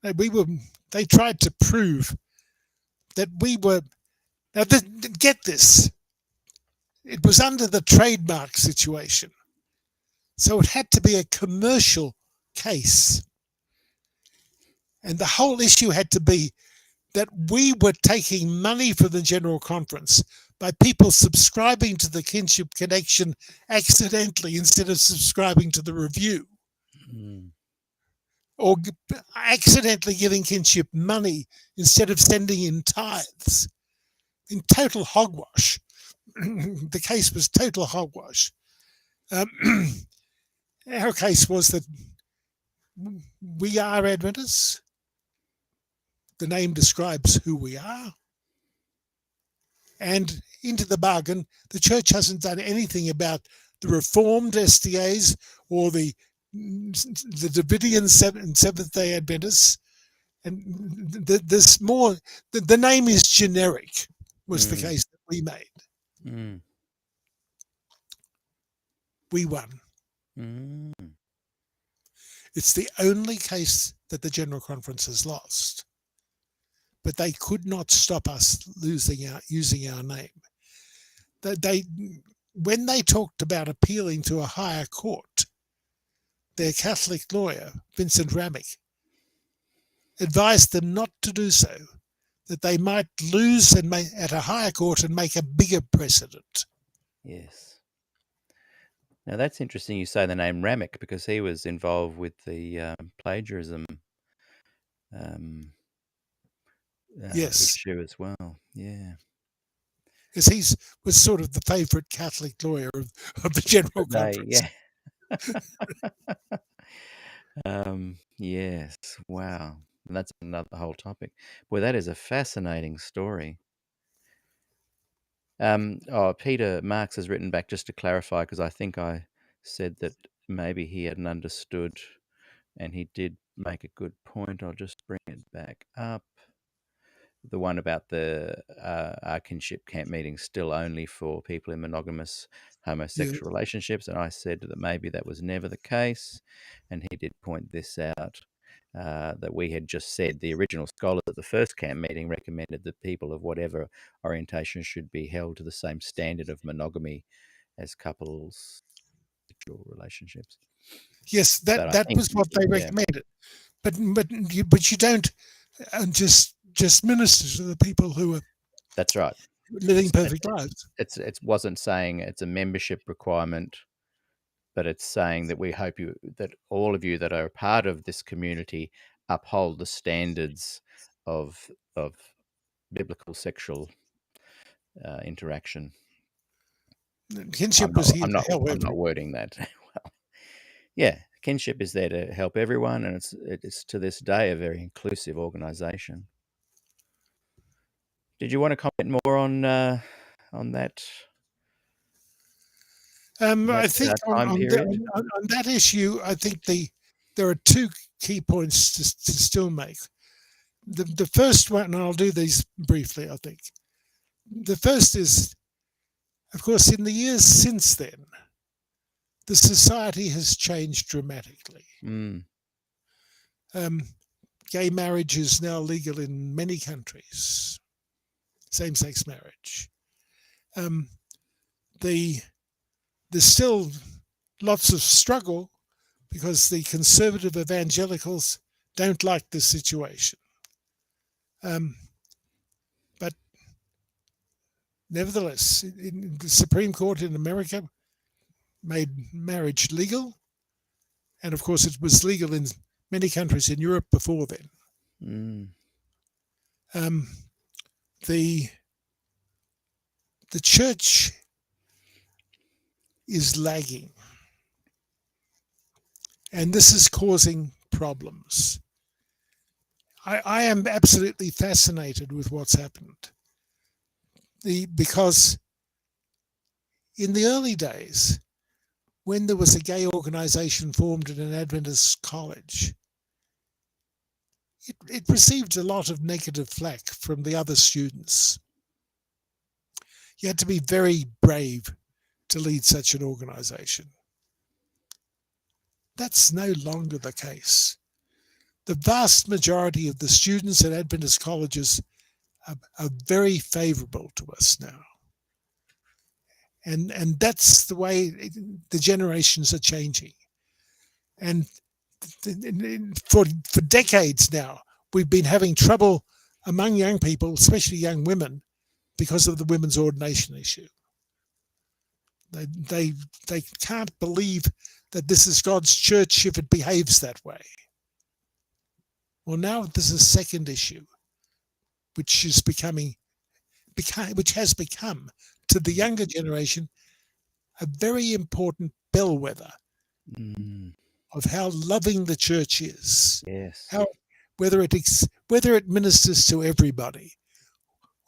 Speaker 2: they tried to prove that we were, now get this, it was under the trademark situation. So it had to be a commercial case. And the whole issue had to be that we were taking money from the General Conference by people subscribing to the Kinship Connection accidentally instead of subscribing to the Review. Or accidentally giving Kinship money instead of sending in tithes. In total hogwash. The case was total hogwash. Our case was that we are Adventists. The name describes who we are. And into the bargain, the church hasn't done anything about the reformed SDAs or the the Davidian Seventh-day Adventists, and there's more. The name is generic, was the case that we made.
Speaker 1: Mm.
Speaker 2: We won.
Speaker 1: Mm.
Speaker 2: It's the only case that the General Conference has lost. But they could not stop us using our name. When they talked about appealing to a higher court, their Catholic lawyer, Vincent Ramick, advised them not to do so, that they might lose at a higher court and make a bigger precedent.
Speaker 1: Yes. Now that's interesting you say the name Ramick, because he was involved with the plagiarism
Speaker 2: Yes,
Speaker 1: issue as well. Yeah.
Speaker 2: because he was sort of the favourite Catholic lawyer of the General Conference.
Speaker 1: Yeah. Yes. Wow. And that's another whole topic. Boy, that is a fascinating story. Peter Marks has written back just to clarify, because I think I said that maybe he hadn't understood, and he did make a good point. I'll just bring it back up. The one about our kinship camp meetings still only for people in monogamous homosexual relationships, and I said that maybe that was never the case, and he did point this out. That we had just said the original scholars at the first camp meeting recommended that people of whatever orientation should be held to the same standard of monogamy as couples sexual relationships.
Speaker 2: Yes, that was what they recommended. But you don't just minister to the people who are
Speaker 1: that's right
Speaker 2: living perfect lives.
Speaker 1: It wasn't saying it's a membership requirement, but it's saying that we hope that all of you that are a part of this community uphold the standards of biblical sexual interaction.
Speaker 2: Kinship was here to help everyone.
Speaker 1: I'm not wording that well. Yeah, kinship is there to help everyone, and it's to this day a very inclusive organisation. Did you want to comment more on that?
Speaker 2: I think on that issue, I think there are two key points to still make. The first one, and I'll do these briefly, I think. The first is, of course, in the years since then, the society has changed dramatically. Gay marriage is now legal in many countries, same-sex marriage. There's still lots of struggle because the conservative evangelicals don't like this situation. But nevertheless, the Supreme Court in America made marriage legal. And of course, it was legal in many countries in Europe before then. The church is lagging. And this is causing problems. I am absolutely fascinated with what's happened. Because in the early days, when there was a gay organization formed in an Adventist college, it received a lot of negative flack from the other students. You had to be very brave to lead such an organization. That's no longer the case. The vast majority of the students at Adventist colleges are very favorable to us now. And that's the way the generations are changing. And for decades now, we've been having trouble among young people, especially young women, because of the women's ordination issue. They can't believe that this is God's church if it behaves that way. Well, now there's a second issue, which has become to the younger generation a very important bellwether of how loving the church is.
Speaker 1: Yes.
Speaker 2: Whether it ministers to everybody,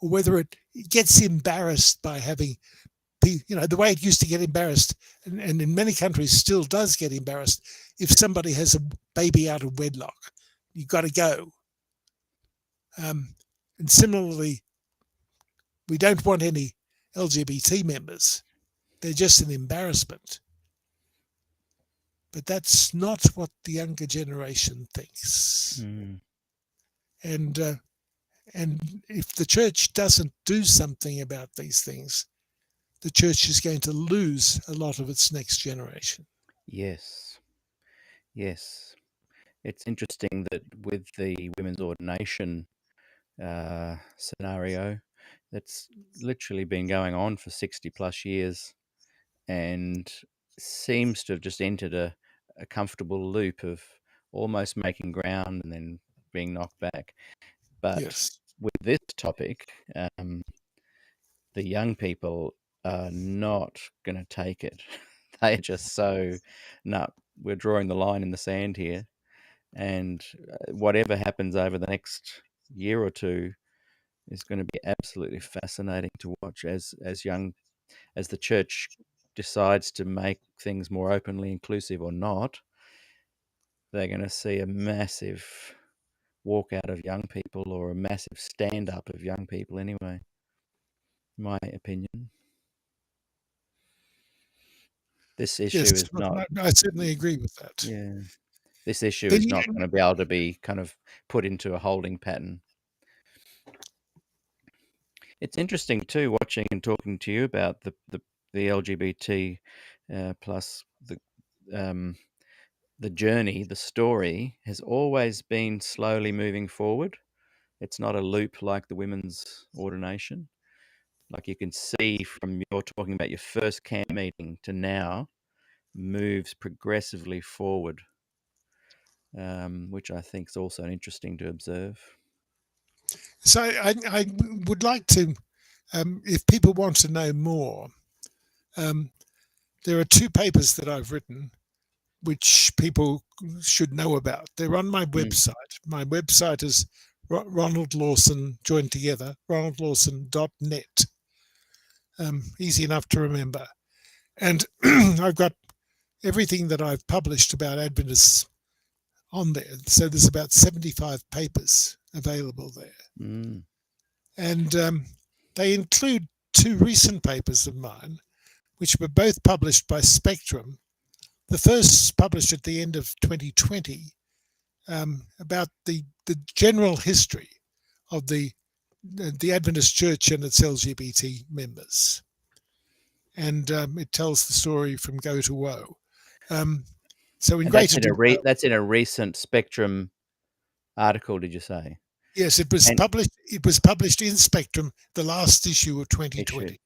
Speaker 2: or whether it gets embarrassed by having the way it used to get embarrassed, and in many countries still does get embarrassed, if somebody has a baby out of wedlock, you've got to go. And similarly, we don't want any LGBT members. They're just an embarrassment. But that's not what the younger generation thinks. And if the church doesn't do something about these things, the church is going to lose a lot of its next generation.
Speaker 1: Yes. It's interesting that with the women's ordination scenario, that's literally been going on for 60 plus years and seems to have just entered a comfortable loop of almost making ground and then being knocked back. But
Speaker 2: Yes.
Speaker 1: with this topic, the young people are not going to take it. They're just so, no, we're drawing the line in the sand here. And whatever happens over the next year or two is going to be absolutely fascinating to watch as the church decides to make things more openly inclusive or not. They're going to see a massive walkout of young people, or a massive stand up of young people anyway, my opinion. This issue
Speaker 2: Yes,
Speaker 1: is not,
Speaker 2: I certainly agree with that.
Speaker 1: yeah, this issue is not going to be able to be kind of put into a holding pattern. It's interesting too, watching and talking to you about the LGBT plus the journey, the story has always been slowly moving forward. It's not a loop like the women's ordination. Like you can see from your talking about your first camp meeting to now, moves progressively forward, which I think is also interesting to observe.
Speaker 2: So I would like to, if people want to know more, there are 2 papers that I've written which people should know about. They're on my website. My website is Ronald Lawson, joined together, ronaldlawson.net. Easy enough to remember. And I've got everything that I've published about Adventists on there. So there's about 75 papers available there. And they include 2 recent papers of mine, which were both published by Spectrum. The first published at the end of 2020, about the general history of the Adventist Church and its LGBT members. And it tells the story from go to woe. So in greater detail,
Speaker 1: that's in a recent Spectrum article, did you say?
Speaker 2: Yes, it was published. It was published in Spectrum, the last issue of 2020.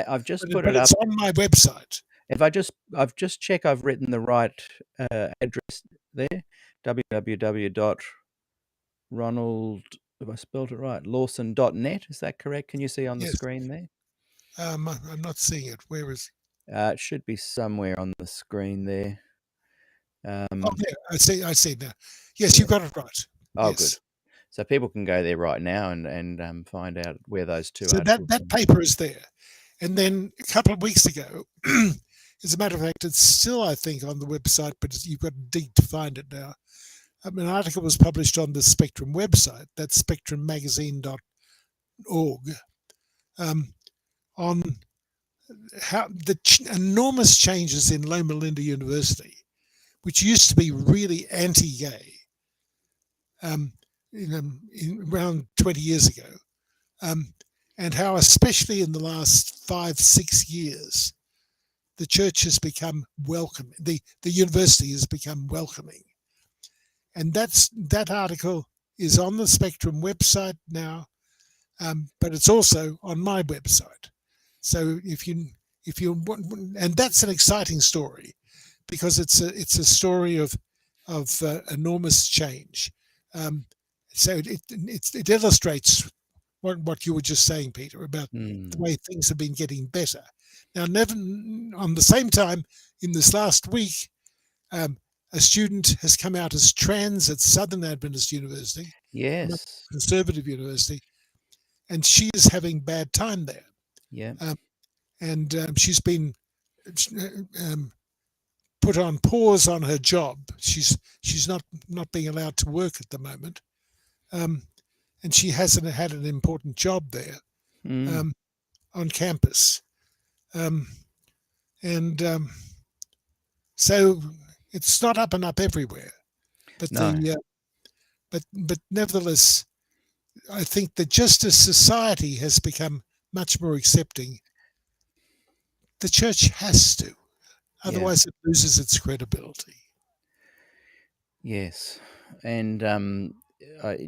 Speaker 1: I've just
Speaker 2: put it up. It's on my website.
Speaker 1: If I've just checked, I've written the right address there. www.Ronald, have I spelled it right? Lawson.net. Is that correct? Can you see on the screen there?
Speaker 2: I'm not seeing it. Where is?
Speaker 1: It should be somewhere on the screen there.
Speaker 2: Yeah, I see now. Yes, you got it right.
Speaker 1: Oh,
Speaker 2: yes.
Speaker 1: Good. So people can go there right now and find out where those 2
Speaker 2: So that paper is there. And then a couple of weeks ago, as a matter of fact, it's still, I think, on the website, but you've got to dig to find it now. An article was published on the Spectrum website, that's spectrummagazine.org, on how the enormous changes in Loma Linda University, which used to be really anti-gay, around 20 years ago, and how, especially in the last 5-6 years, the church has become welcoming. The university has become welcoming, and that article is on the Spectrum website now, but it's also on my website. So if you want, and that's an exciting story, because it's a story of enormous change. So it illustrates what you were just saying, Peter, about the way things have been getting better. Now, never on the same time, in this last week, a student has come out as trans at Southern Adventist University, conservative university, and she is having bad time there.
Speaker 1: Yeah.
Speaker 2: and she's been um, put on pause on her job. She's not being allowed to work at the moment, um, and she hasn't had an important job there
Speaker 1: Mm,
Speaker 2: on campus, um, and so it's not up and up everywhere. But
Speaker 1: no.
Speaker 2: but nevertheless, I think that just as society has become much more accepting, the church has to.
Speaker 1: Yeah.
Speaker 2: Otherwise, it loses its credibility.
Speaker 1: Yes. And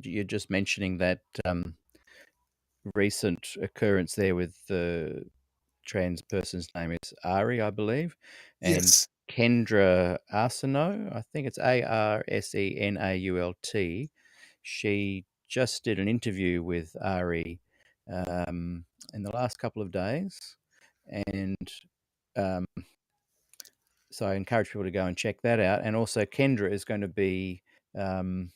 Speaker 1: you're just mentioning that recent occurrence there with the trans person's name is Ari, I believe, and
Speaker 2: Yes,
Speaker 1: Kendra Arsenault. I think it's Arsenault. She just did an interview with Ari in the last couple of days, and um, so I encourage people to go and check that out. And also, Kendra is going to be um,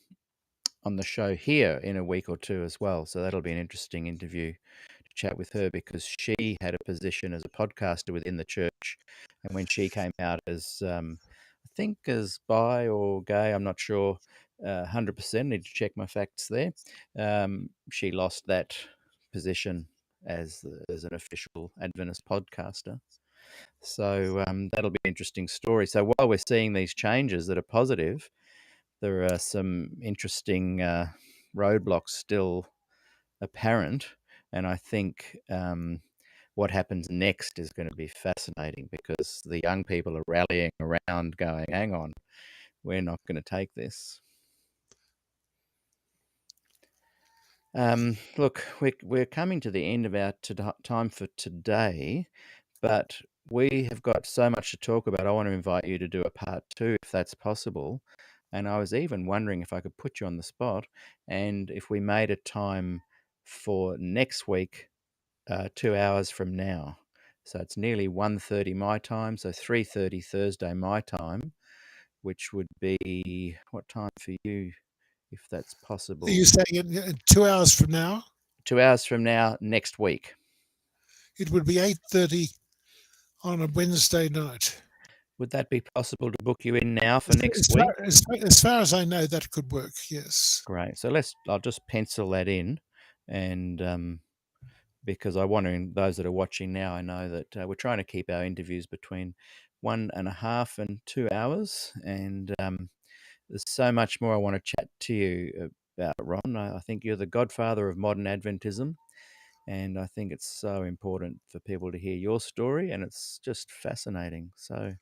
Speaker 1: on the show here in a week or two as well. So that'll be an interesting interview to chat with her because she had a position as a podcaster within the church. And when she came out as, I think, as bi or gay, I'm not sure, 100%, need to check my facts there. She lost that position as an official Adventist podcaster. So that'll be an interesting story. So while we're seeing these changes that are positive, there are some interesting roadblocks still apparent. And I think what happens next is going to be fascinating because the young people are rallying around going, hang on, we're not going to take this. Look, we're coming to the end of our time for today, but we have got so much to talk about. I want to invite you to do a part two if that's possible. And I was even wondering if I could put you on the spot and if we made a time for next week, 2 hours from now. So it's nearly 1:30 my time, so 3:30 Thursday my time, which would be what time for you, if that's
Speaker 2: are you
Speaker 1: possible?
Speaker 2: saying in 2 hours from now?
Speaker 1: 2 hours from now next week.
Speaker 2: It would be 8:30 on a Wednesday night.
Speaker 1: Would that be possible to book you in now for
Speaker 2: As,
Speaker 1: next
Speaker 2: as,
Speaker 1: week?
Speaker 2: far, as, as far as I know, that could work. Yes.
Speaker 1: Great. So I'll just pencil that in, and because I want to, those that are watching now, I know that we're trying to keep our interviews between 1.5 and 2 hours, and there's so much more I want to chat to you about, Ron. I think you're the godfather of modern Adventism, and I think it's so important for people to hear your story, and it's just fascinating. So,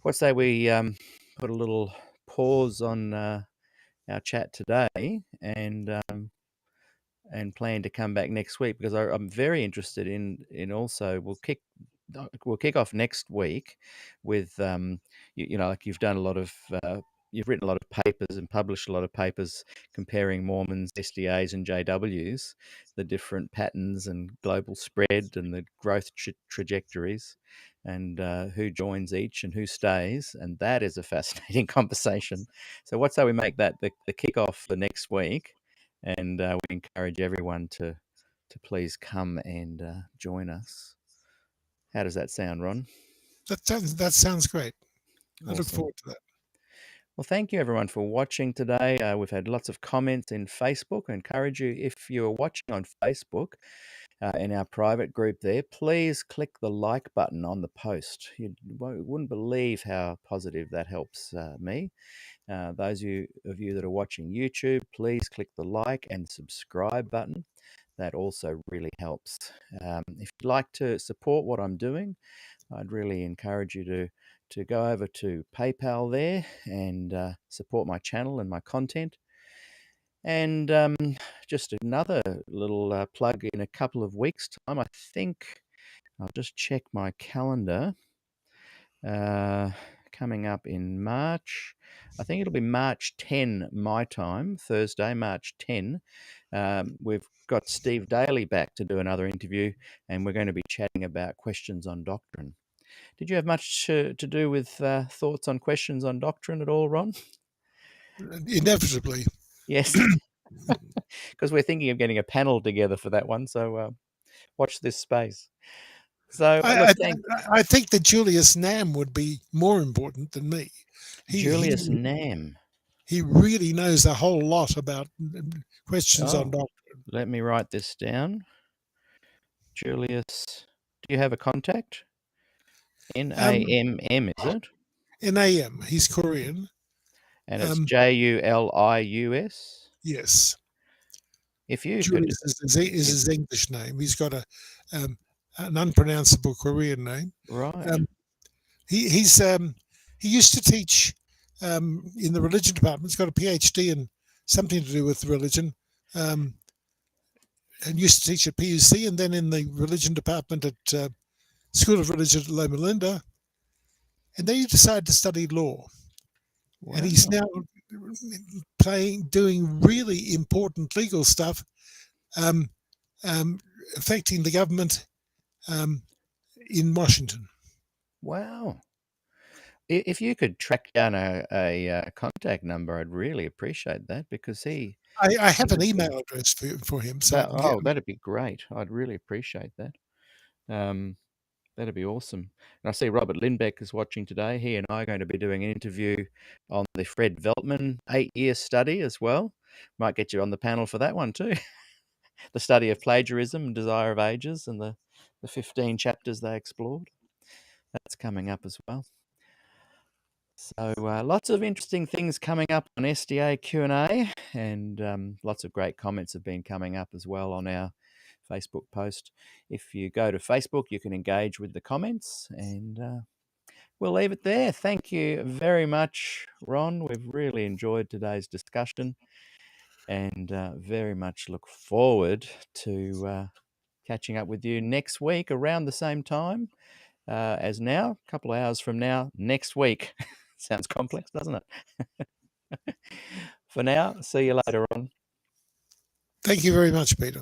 Speaker 1: what say we put a little pause on our chat today and plan to come back next week because I'm very interested in also we'll kick off next week with like you've done a lot of you've written a lot of papers and published a lot of papers comparing Mormons, SDAs, and JWs, the different patterns and global spread and the growth trajectories, and who joins each and who stays, and that is a fascinating conversation. So, what say we make that the kickoff for next week? And we encourage everyone to please come and join us. How does that sound, Ron?
Speaker 2: That sounds great. I look
Speaker 1: Awesome.
Speaker 2: forward to that.
Speaker 1: Well, thank you everyone for watching today. We've had lots of comments in Facebook. I encourage you, if you're watching on Facebook, in our private group there, please click the like button on the post. You wouldn't believe how positive that helps me. Those of you that are watching YouTube, please click the like and subscribe button. That also really helps. If you'd like to support what I'm doing, I'd really encourage you to go over to PayPal there and support my channel and my content. And just another little plug in a couple of weeks' time. I think I'll just check my calendar. Coming up in March. I think it'll be March 10 my time, Thursday, March 10. We've got Steve Daly back to do another interview, and we're going to be chatting about questions on doctrine. Did you have much to do with thoughts on questions on doctrine at all, Ron?
Speaker 2: Inevitably.
Speaker 1: Yes, because we're thinking of getting a panel together for that one. So watch this space. So, look, thank
Speaker 2: I think that Julius Nam would be more important than me. He
Speaker 1: Julius
Speaker 2: he
Speaker 1: Nam.
Speaker 2: he really knows a whole lot about questions on
Speaker 1: Oh,
Speaker 2: doctrine.
Speaker 1: let me write this down. Julius, do you have a contact?
Speaker 2: Um,
Speaker 1: Namm, is it?
Speaker 2: NAM, he's Korean.
Speaker 1: And it's
Speaker 2: Um,
Speaker 1: Julius.
Speaker 2: yes,
Speaker 1: If you could,
Speaker 2: Julius is
Speaker 1: if
Speaker 2: his English name. He's got um, an unpronounceable Korean name.
Speaker 1: right,
Speaker 2: Um, he used to teach in the religion department. He's got a PhD in something to do with religion, um, and used to teach at PUC, and then in the religion department at School of Religion at Loma Linda. And then he decided to study law, and he's
Speaker 1: wow,
Speaker 2: now doing really important legal stuff, um, affecting the government um, in Washington.
Speaker 1: wow. If you could track down a contact number, I'd really appreciate that because
Speaker 2: I
Speaker 1: he
Speaker 2: have an
Speaker 1: was
Speaker 2: email address for him, so I
Speaker 1: that.
Speaker 2: can get.
Speaker 1: Oh, that'd be great. I'd really appreciate that. Um, That'd be awesome. And I see Robert Lindbeck is watching today. He and I are going to be doing an interview on the Fred Veltman 8-year study as well. Might get you on the panel for that one too. The study of plagiarism and desire of ages and the 15 chapters they explored. That's coming up as well. So lots of interesting things coming up on SDA Q&A, and lots of great comments have been coming up as well on our Facebook post. If you go to Facebook, you can engage with the comments, and we'll leave it there. Thank you very much, Ron. We've really enjoyed today's discussion, and very much look forward to catching up with you next week around the same time as now, a couple of hours from now, next week. Sounds complex, doesn't it? For now, see you later on.
Speaker 2: Thank you very much, Peter.